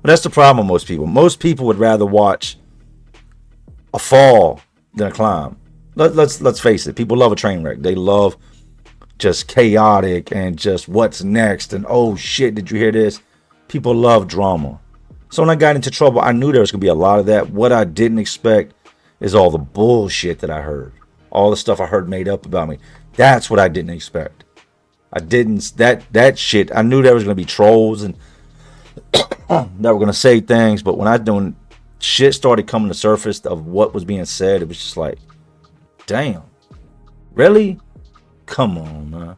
But that's the problem with most people. Most people would rather watch a fall than a climb. Let's face it. People love a train wreck. They love just chaotic and just what's next and oh shit, did you hear this? People love drama. So when I got into trouble, I knew there was gonna be a lot of that. What I didn't expect is all the bullshit that I heard, all the stuff I heard made up about me. That's what I didn't expect. That shit. I knew there was gonna be trolls and that were gonna say things, but when shit started coming to surface of what was being said, it was just like, damn, really? Come on, man.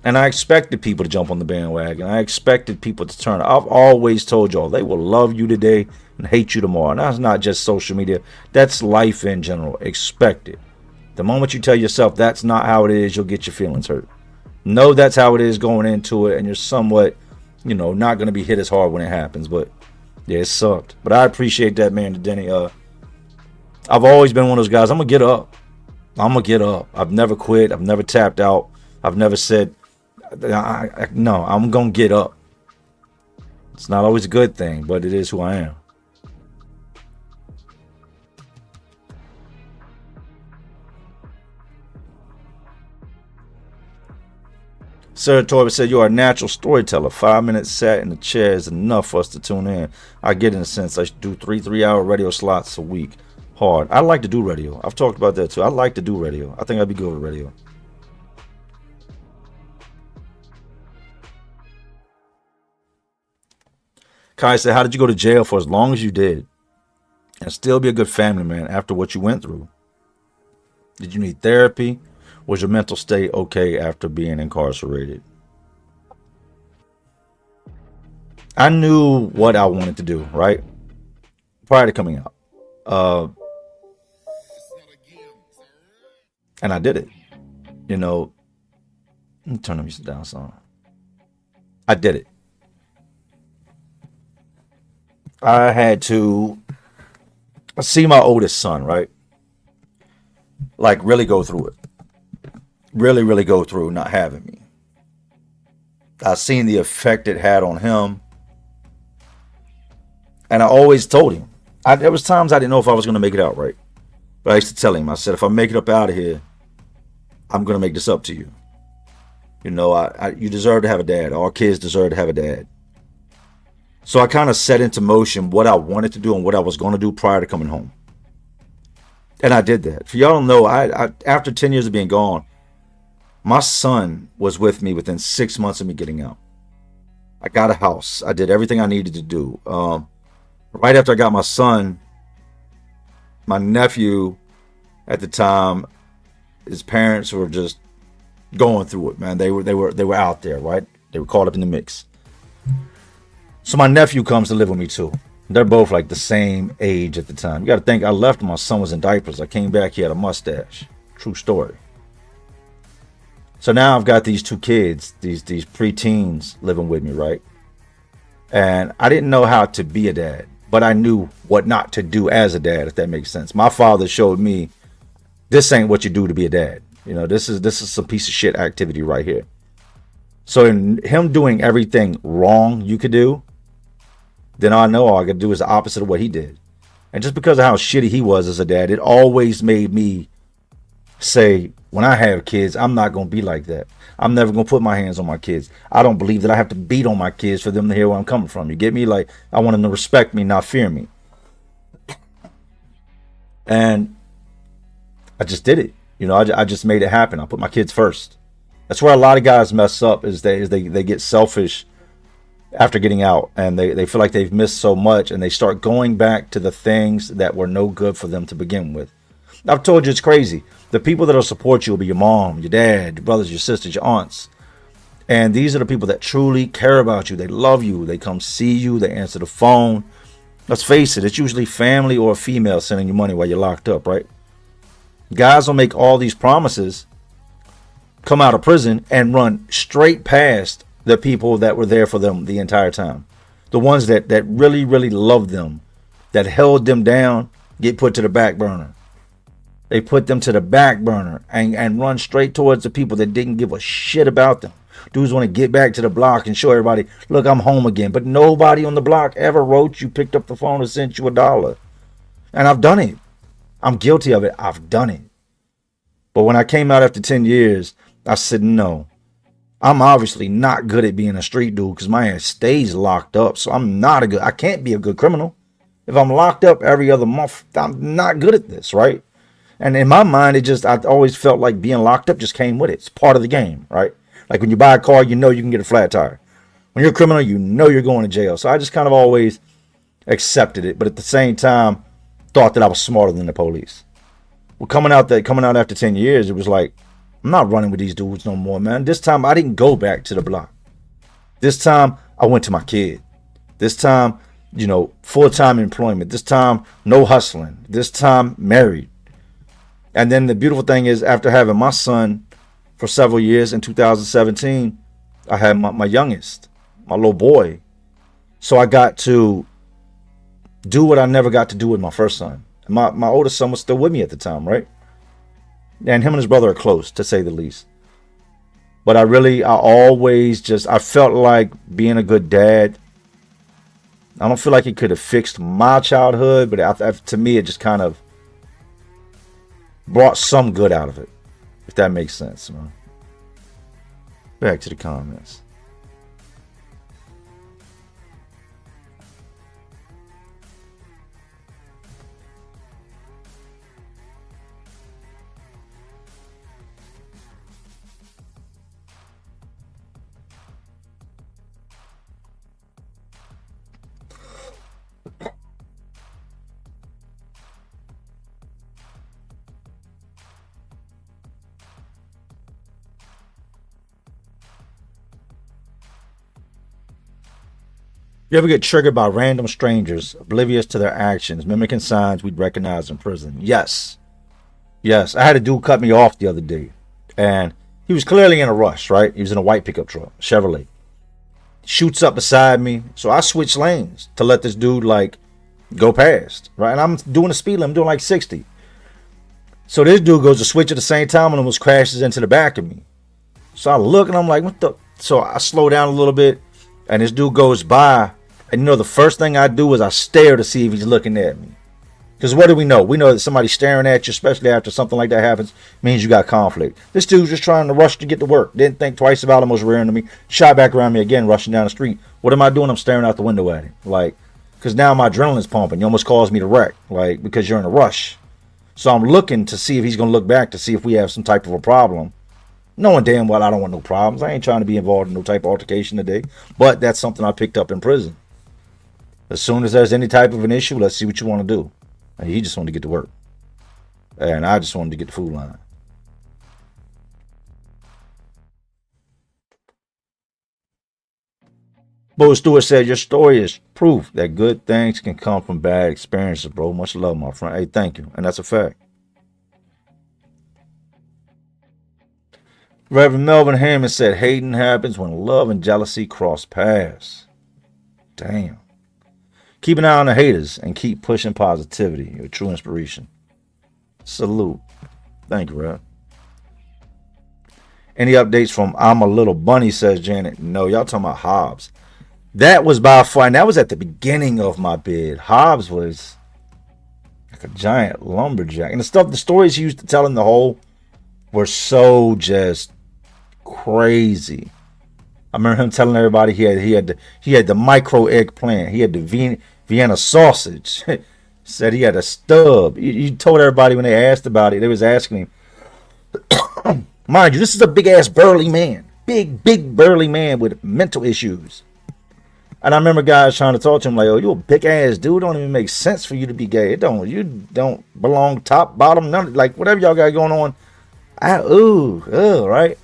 And I expected people to jump on the bandwagon. I expected people to turn. I've always told y'all they will love you today and hate you tomorrow. And that's not just social media. That's life in general. Expect it. The moment you tell yourself that's not how it is, you'll get your feelings hurt. Know that's how it is going into it, and you're somewhat, not going to be hit as hard when it happens. But yeah, it sucked. But I appreciate that, man, Denny. I've always been one of those guys. I'm going to get up. I've never quit. I've never tapped out. I've never said, no, I'm going to get up. It's not always a good thing, but it is who I am. Sarah Torbe said, you are a natural storyteller. 5 minutes sat in the chair is enough for us to tune in. I get in a sense. I should do 3-hour radio slots a week. Hard. I like to do radio. I've talked about that too. I like to do radio. I think I'd be good with radio. Kai said, how did you go to jail for as long as you did and still be a good family man after what you went through? Did you need therapy? Was your mental state okay after being incarcerated? I knew what I wanted to do, right? Prior to coming out. And I did it. Let me turn the music down some. I did it. I had to see my oldest son, right? Like really go through it. Really, really go through not having me. I seen the effect it had on him. And I always told him. There was times I didn't know if I was going to make it out right. But I used to tell him, I said, if I make it up out of here, I'm going to make this up to you. You deserve to have a dad. All kids deserve to have a dad. So I kind of set into motion what I wanted to do and what I was going to do prior to coming home. And I did that. For y'all don't know, I after 10 years of being gone, my son was with me within 6 months of me getting out. I got a house. I did everything I needed to do. Right after I got my son, my nephew at the time, his parents were just going through it, man. They were out there, right? They were caught up in the mix. So my nephew comes to live with me too. They're both like the same age at the time. You got to think, I left when my son was in diapers. I came back, he had a mustache. True story. So now I've got these two kids, these preteens living with me, right? And I didn't know how to be a dad, but I knew what not to do as a dad, if that makes sense. My father showed me this ain't what you do to be a dad. This is some piece of shit activity right here. So in him doing everything wrong you could do, then I know all I could do is the opposite of what he did. And just because of how shitty he was as a dad, it always made me say, when I have kids, I'm not going to be like that. I'm never going to put my hands on my kids. I don't believe that I have to beat on my kids for them to hear where I'm coming from. You get me? Like, I want them to respect me, not fear me. And I just did it. I just made it happen. I put my kids first. That's where a lot of guys mess up, is they get selfish after getting out, and they feel like they've missed so much, and they start going back to the things that were no good for them to begin with. I've told you it's crazy. The people that'll support you will be your mom, your dad, your brothers, your sisters, your aunts. And these are the people that truly care about you. They love you. They come see you. They answer the phone. Let's face it, it's usually family or a female sending you money while you're locked up, right? Guys will make all these promises, come out of prison, and run straight past the people that were there for them the entire time. The ones that really, really loved them, that held them down, get put to the back burner. They put them to the back burner and run straight towards the people that didn't give a shit about them. Dudes want to get back to the block and show everybody, look, I'm home again. But nobody on the block ever wrote you, picked up the phone, and sent you $1. And I've done it. I'm guilty of it. I've done it. But when I came out after 10 years, I said, no, I'm obviously not good at being a street dude because my ass stays locked up. So I can't be a good criminal. If I'm locked up every other month, I'm not good at this, right? And in my mind, I always felt like being locked up just came with it. It's part of the game, right? Like when you buy a car, you know you can get a flat tire. When you're a criminal, you know you're going to jail. So I just kind of always accepted it, but at the same time, thought that I was smarter than the police. Well, coming out after 10 years, it was like, I'm not running with these dudes no more, man. This time I didn't go back to the block. This time I went to my kid. This time, you know, full-time employment. This time, no hustling. This time, married. And then the beautiful thing is, after having my son for several years, in 2017, I had my youngest, my little boy. So I got to do what I never got to do with my first son. My oldest son was still with me at the time, right? And him and his brother are close, to say the least. But I felt like being a good dad. I don't feel like it could have fixed my childhood, but to me, it just kind of brought some good out of it, if that makes sense, man. Back to the comments. You ever get triggered by random strangers, oblivious to their actions, mimicking signs we'd recognize in prison? Yes. Yes. I had a dude cut me off the other day, and he was clearly in a rush, right? He was in a white pickup truck, Chevrolet. Shoots up beside me, so I switch lanes to let this dude, like, go past, right? And I'm doing a speed limit, I'm doing like 60. So this dude goes to switch at the same time and almost crashes into the back of me. So I look, and I'm like, what the? So I slow down a little bit, and this dude goes by. And you know, the first thing I do is I stare to see if he's looking at me. Because what do we know? We know that somebody staring at you, especially after something like that happens, means you got conflict. This dude's just trying to rush to get to work. Didn't think twice about it, almost rearing to me. Shot back around me again, rushing down the street. What am I doing? I'm staring out the window at him. Like, because now my adrenaline's pumping. You almost caused me to wreck. Like, because you're in a rush. So I'm looking to see if he's going to look back to see if we have some type of a problem. Knowing damn well I don't want no problems. I ain't trying to be involved in no type of altercation today. But that's something I picked up in prison. As soon as there's any type of an issue, let's see what you want to do. And he just wanted to get to work. And I just wanted to get the food line. Bo Stewart said, your story is proof that good things can come from bad experiences, bro. Much love, my friend. Hey, thank you. And that's a fact. Reverend Melvin Hammond said, hating happens when love and jealousy cross paths. Damn. Keep an eye on the haters and keep pushing positivity. You're a true inspiration. Salute. Thank you, Rev. Any updates from I'm a Little Bunny, says Janet. No, y'all talking about Hobbs. That was by far, and that was at the beginning of my bid. Hobbs was like a giant lumberjack. And the stories he used to tell in the hole were so just crazy. I remember him telling everybody he had the micro eggplant. He had the Vienna sausage. Said he had a stub. You told everybody when they asked about it, they was asking him. Mind you, this is a big ass burly man. Big burly man with mental issues. And I remember guys trying to talk to him like, oh, you a big ass dude. It don't even make sense for you to be gay. You don't belong top, bottom, none, like whatever y'all got going on. Right?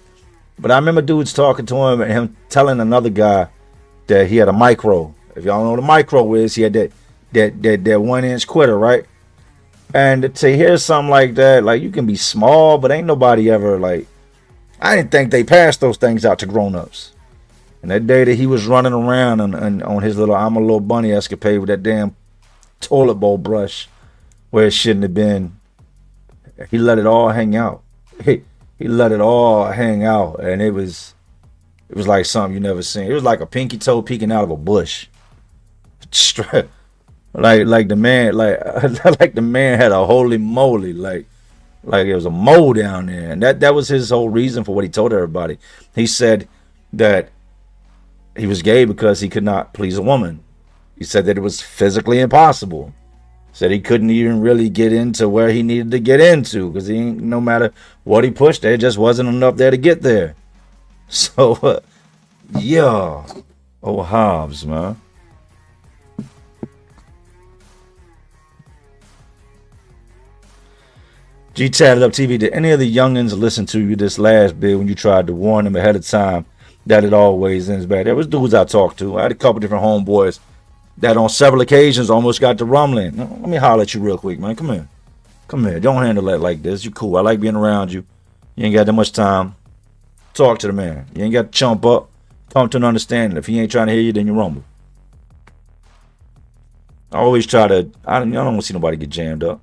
But I remember dudes talking to him and him telling another guy that he had a micro. If y'all know what a micro is, he had that 1-inch quitter, right? And to hear something like that, like you can be small, but ain't nobody ever like. I didn't think they passed those things out to grown-ups. And that day that he was running around on his little I'm a Little Bunny escapade with that damn toilet bowl brush where it shouldn't have been, he let it all hang out. He let it all hang out, and it was like something you never seen. It was like a pinky toe peeking out of a bush. like the man, like the man had a holy moly, like it was a mole down there, and that was his whole reason for what he told everybody. He said that he was gay because he could not please a woman. He said that it was physically impossible. Said he couldn't even really get into where he needed to get into because no matter what he pushed, there just wasn't enough there to get there. So, yeah. Oh, Hobbs, man. G Tatted Up TV, did any of the youngins listen to you this last bit when you tried to warn them ahead of time that it always ends bad? There was dudes I talked to. I had a couple different homeboys that on several occasions almost got to rumbling. Let me holler at you real quick, man. Come here. Come here. Don't handle that like this. You cool. I like being around you. You ain't got that much time. Talk to the man. You ain't got to chump up. Come to an understanding. If he ain't trying to hear you, then you rumble. I always try to, I don't want to see nobody get jammed up.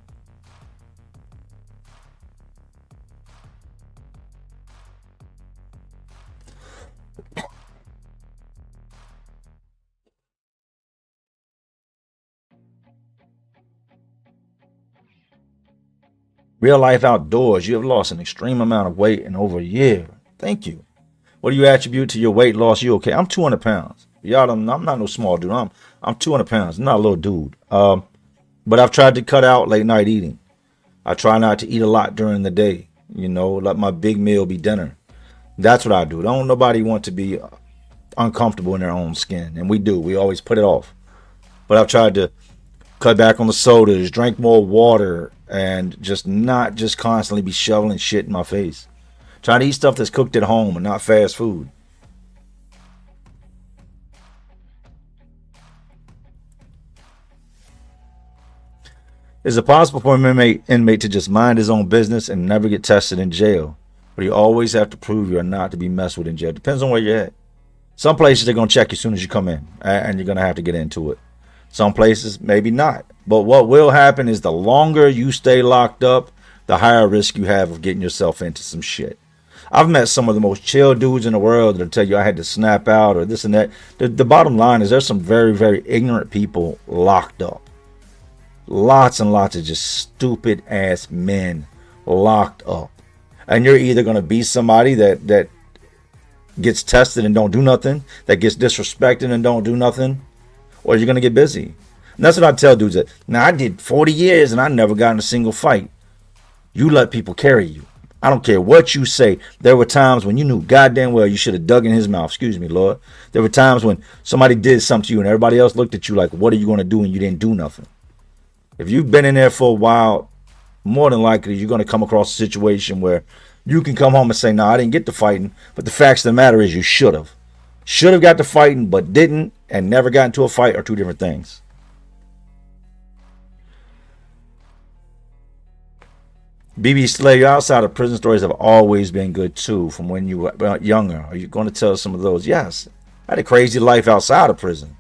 Real life outdoors, you have lost an extreme amount of weight in over a year. Thank you. What do you attribute to your weight loss? You okay? I'm 200 pounds. Y'all don't, I'm not no small dude. I'm 200 pounds. I'm not a little dude. But I've tried to cut out late night eating. I try not to eat a lot during the day. You know, let my big meal be dinner. That's what I do. Don't nobody want to be uncomfortable in their own skin. And we do. We always put it off. But I've tried to cut back on the sodas, drink more water, and just not just constantly be shoveling shit in my face. Try to eat stuff that's cooked at home and not fast food. Is it possible for an inmate to just mind his own business and never get tested in jail? But you always have to prove you're not to be messed with in jail. Depends on where you're at. Some places they're going to check you as soon as you come in, and you're going to have to get into it. Some places, maybe not. But what will happen is the longer you stay locked up, the higher risk you have of getting yourself into some shit. I've met some of the most chill dudes in the world that'll tell you I had to snap out or this and that. The bottom line is there's some very, very ignorant people locked up. Lots and lots of just stupid ass men locked up. And you're either going to be somebody that gets tested and don't do nothing, that gets disrespected and don't do nothing, or you're going to get busy. And that's what I tell dudes. That now, I did 40 years and I never got in a single fight. You let people carry you. I don't care what you say. There were times when you knew goddamn well you should have dug in his mouth. Excuse me, Lord. There were times when somebody did something to you and everybody else looked at you like, what are you going to do? And you didn't do nothing. If you've been in there for a while, more than likely you're going to come across a situation where you can come home and say, no, I didn't get to fighting. But the facts of the matter is you should have. Should have got to fighting, but didn't, and never got into a fight are two different things. BB Slay, your outside of prison stories have always been good too, from when you were younger. Are you going to tell some of those? Yes. I had a crazy life outside of prison.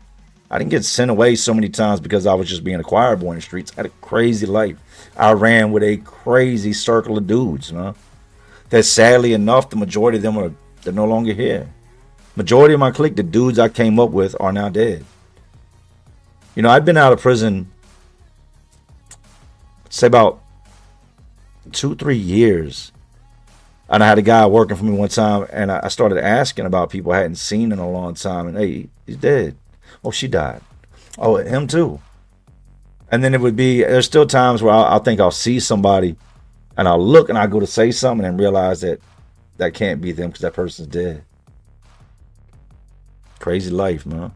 I didn't get sent away so many times because I was just being a choir boy in the streets. I had a crazy life. I ran with a crazy circle of dudes, man. That sadly enough, the majority of them they're no longer here. Majority of my clique, the dudes I came up with, are now dead. You know, I've been out of prison, say about 2-3 years. And I had a guy working for me one time, and I started asking about people I hadn't seen in a long time. And hey, he's dead. Oh, she died. Oh, him too. And then it would be, there's still times where I'll think I'll see somebody, and I'll look and I go to say something and realize that that can't be them because that person's dead. Crazy life, man.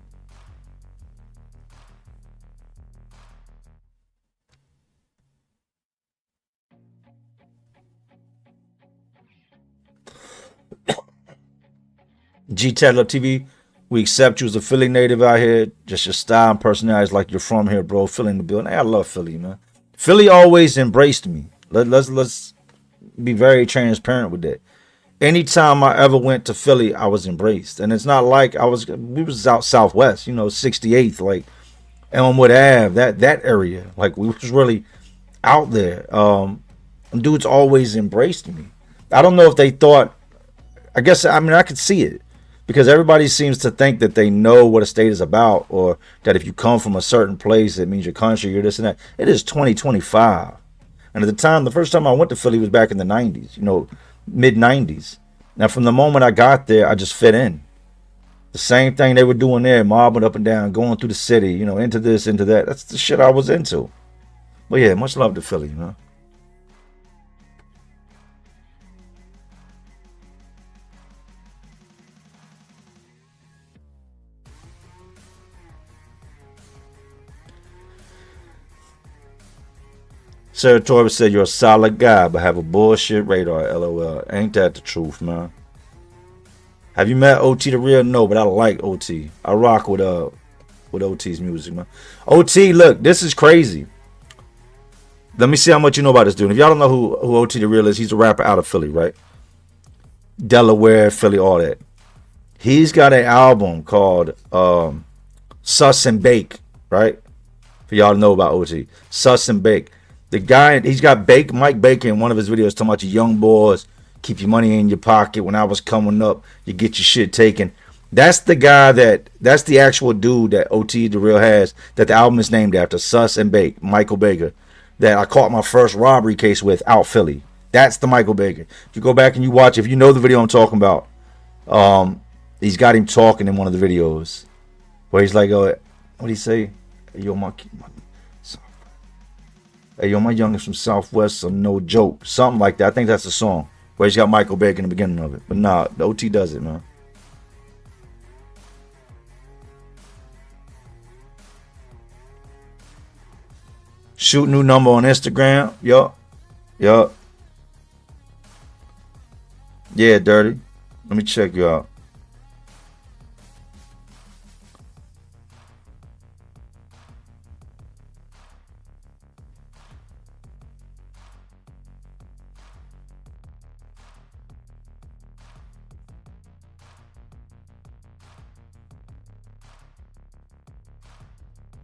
G Tatted Up TV, we accept you as a Philly native out here. Just your style and personality is like you're from here, bro. Philly in the building. Hey, I love Philly, man. Philly always embraced me. Let's be very transparent with that. Anytime I ever went to Philly, I was embraced. And it's not like we was out southwest, 68th, like Elmwood Ave, that area. Like we was really out there. And dudes always embraced me. I don't know if they thought, I could see it. Because everybody seems to think that they know what a state is about, or that if you come from a certain place, it means your country, you're this and that. It is 2025. And at the time, the first time I went to Philly was back in the 90s, mid 90s. Now, from the moment I got there, I just fit in. The same thing they were doing there, mobbing up and down, going through the city, into this, into that. That's the shit I was into. But yeah, much love to Philly, man. Territory said you're a solid guy, but have a bullshit radar. LOL. Ain't that the truth, man? Have you met OT the real? No, but I like OT. I rock with OT's music, man. OT, look, this is crazy. Let me see how much you know about this dude. If y'all don't know who OT the real is, he's a rapper out of Philly, right? Delaware, Philly, all that. He's got an album called Sus and Bake, right? For y'all to know about OT. Sus and Bake. The guy, he's got Mike Baker in one of his videos talking about you young boys, keep your money in your pocket. When I was coming up, you get your shit taken. That's the guy that's the actual dude that OT the real has, that the album is named after, Sus and Bake, Michael Baker, that I caught my first robbery case with out Philly. That's the Michael Baker. If you go back and you watch, if you know the video I'm talking about, he's got him talking in one of the videos where he's like, what do he say? Hey, yo, my youngest from Southwest, so no joke. Something like that. I think that's the song where he's got Michael Baker in the beginning of it. But nah, the OT does it, man. Shoot new number on Instagram. Yup. Yeah, Dirty. Let me check you out.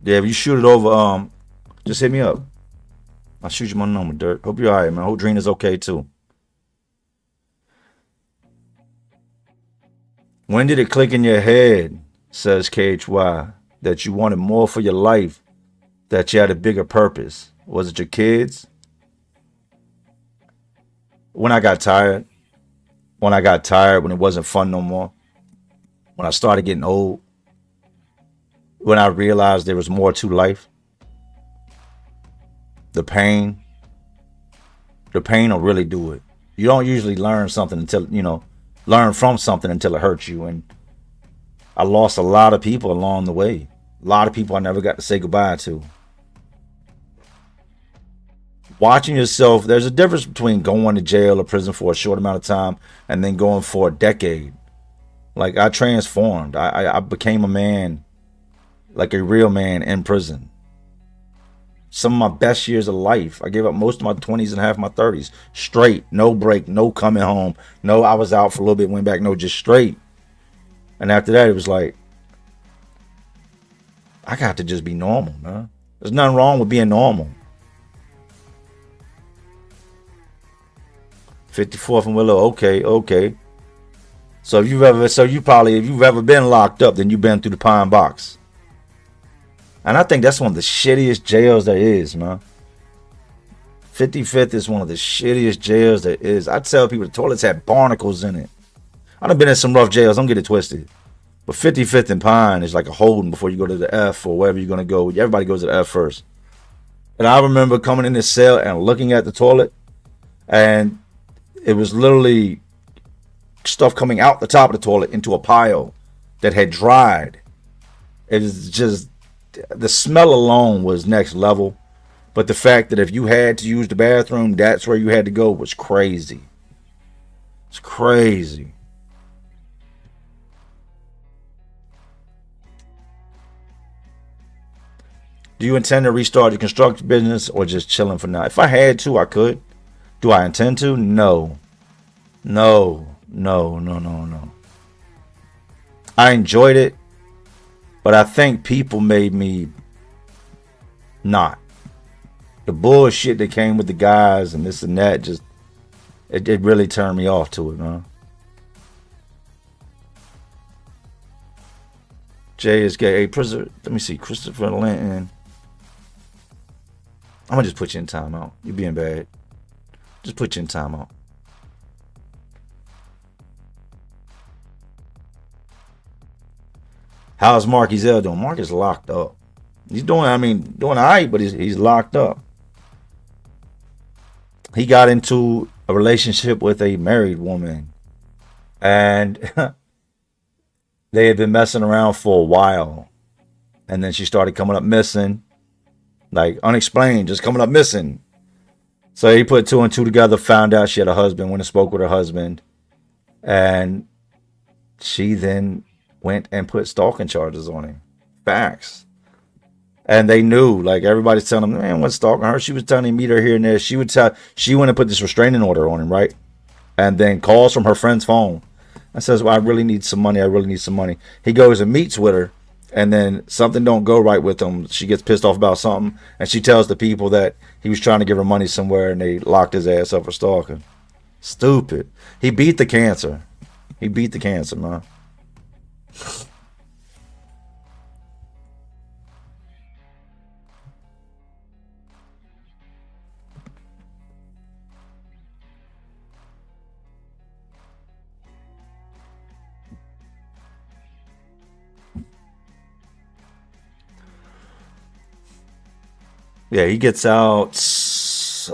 Yeah, if you shoot it over, just hit me up. I'll shoot you my number, Dirt. Hope you're alright, man. Hope Dreen is okay too. When did it click in your head, says KHY, that you wanted more for your life, that you had a bigger purpose? Was it your kids? When I got tired. When it wasn't fun no more. When I started getting old. When I realized there was more to life. The pain will really do it. You don't usually learn something until, learn from something until it hurts you. And I lost a lot of people along the way. A lot of people I never got to say goodbye to. Watching yourself, there's a difference between going to jail or prison for a short amount of time and then going for a decade. Like, I transformed. I became a man, like a real man in prison. Some of my best years of life, I gave up most of my 20s and half my 30s. Straight, no break, no coming home. No, I was out for a little bit, went back. No, just straight. And after that, it was like, I got to just be normal, man. There's nothing wrong with being normal. 54th and Willow, okay. So if you've ever been locked up, then you've been through the Pine Box. And I think that's one of the shittiest jails there is, man. 55th is one of the shittiest jails there is. I tell people the toilets had barnacles in it. I done been in some rough jails, don't get it twisted. But 55th and Pine is like a holding before you go to the F or wherever you're going to go. Everybody goes to the F first. And I remember coming in this cell and looking at the toilet, and it was literally stuff coming out the top of the toilet into a pile that had dried. It was just, the smell alone was next level. But the fact that if you had to use the bathroom, that's where you had to go was crazy. It's crazy. Do you intend to restart your construction business or just chilling for now? If I had to, I could. Do I intend to? No. I enjoyed it, but I think people made me not. The bullshit that came with the guys and this and that, just it really turned me off to it, man. Jay is gay. Hey, let me see. Christopher Linton. I'm gonna just put you in timeout. You're being bad. Just put you in timeout. How's Mark Ezell doing? Mark is locked up. He's doing all right, but he's locked up. He got into a relationship with a married woman, and they had been messing around for a while, and then she started coming up missing, like unexplained, just coming up missing. So he put two and two together, found out she had a husband, went and spoke with her husband, and she then went and put stalking charges on him. Facts. And they knew, like everybody's telling them, man, what's stalking her? She was telling him meet her here and there. She went and put this restraining order on him, right? And then calls from her friend's phone and says, well, I really need some money. I really need some money. He goes and meets with her, and then something don't go right with him. She gets pissed off about something, and she tells the people that he was trying to give her money somewhere, and they locked his ass up for stalking. Stupid. He beat the cancer. He beat the cancer, man. Yeah, he gets out the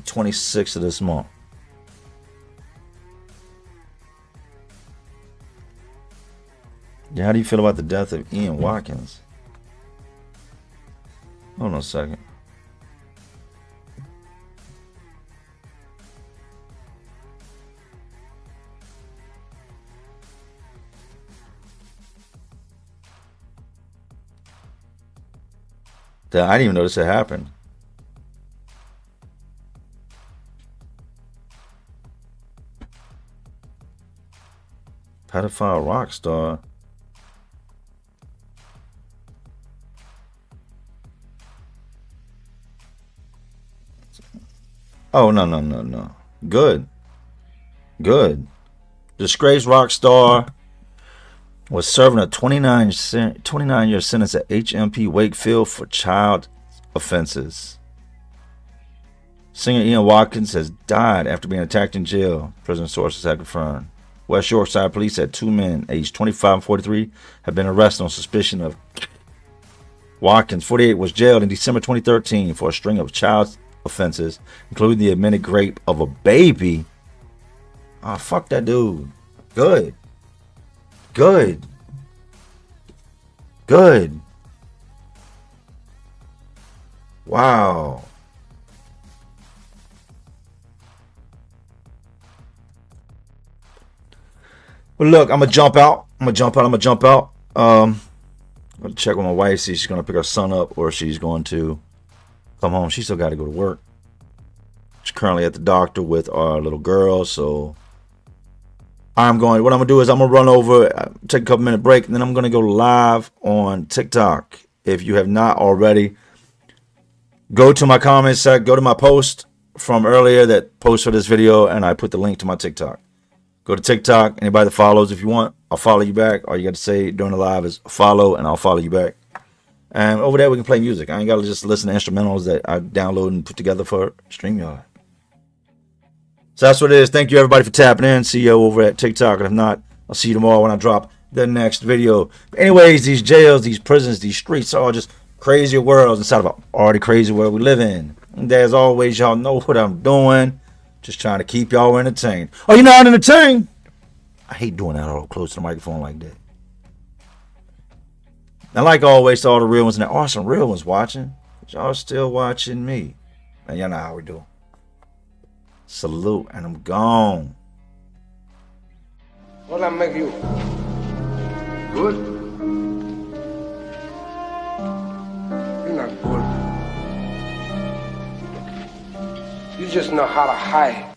26th of this month. Yeah, how do you feel about the death of Ian Watkins? Hold on a second. I didn't even notice it happened. Pedophile rock star. Oh, no. Good. Disgraced rock star was serving a 29-year sentence at HMP Wakefield for child offenses. Singer Ian Watkins has died after being attacked in jail, prison sources have confirmed. West Yorkshire police said two men, aged 25 and 43, have been arrested on suspicion of. Watkins, 48, was jailed in December 2013 for a string of child offenses, including the admitted rape of a baby. Ah, fuck that dude. Good. Wow. Well, look, I'm gonna jump out. I'm gonna check with my wife, see if she's gonna pick her son up or if she's going to come home. She still got to go to work. She's currently at the doctor with our little girl, so what I'm gonna do is I'm gonna run over, take a couple minute break, and then I'm gonna go live on TikTok. If you have not already, go to my comments, go to my post from earlier that post for this video, and I put the link to my TikTok. Go to TikTok. Anybody that follows, if you want, I'll follow you back. All you got to say during the live is follow, and I'll follow you back. And over there, we can play music. I ain't got to just listen to instrumentals that I download and put together for StreamYard. So that's what it is. Thank you, everybody, for tapping in. See you over at TikTok. And if not, I'll see you tomorrow when I drop the next video. But anyways, these jails, these prisons, these streets are all just crazy worlds inside of an already crazy world we live in. And as always, y'all know what I'm doing. Just trying to keep y'all entertained. Oh, you're not entertained? I hate doing that all close to the microphone like that. And like always, to all the real ones, and there are some real ones watching, but y'all still watching me. And y'all know how we do. Salute, and I'm gone. What I make you? Good? You're not good. You just know how to hide.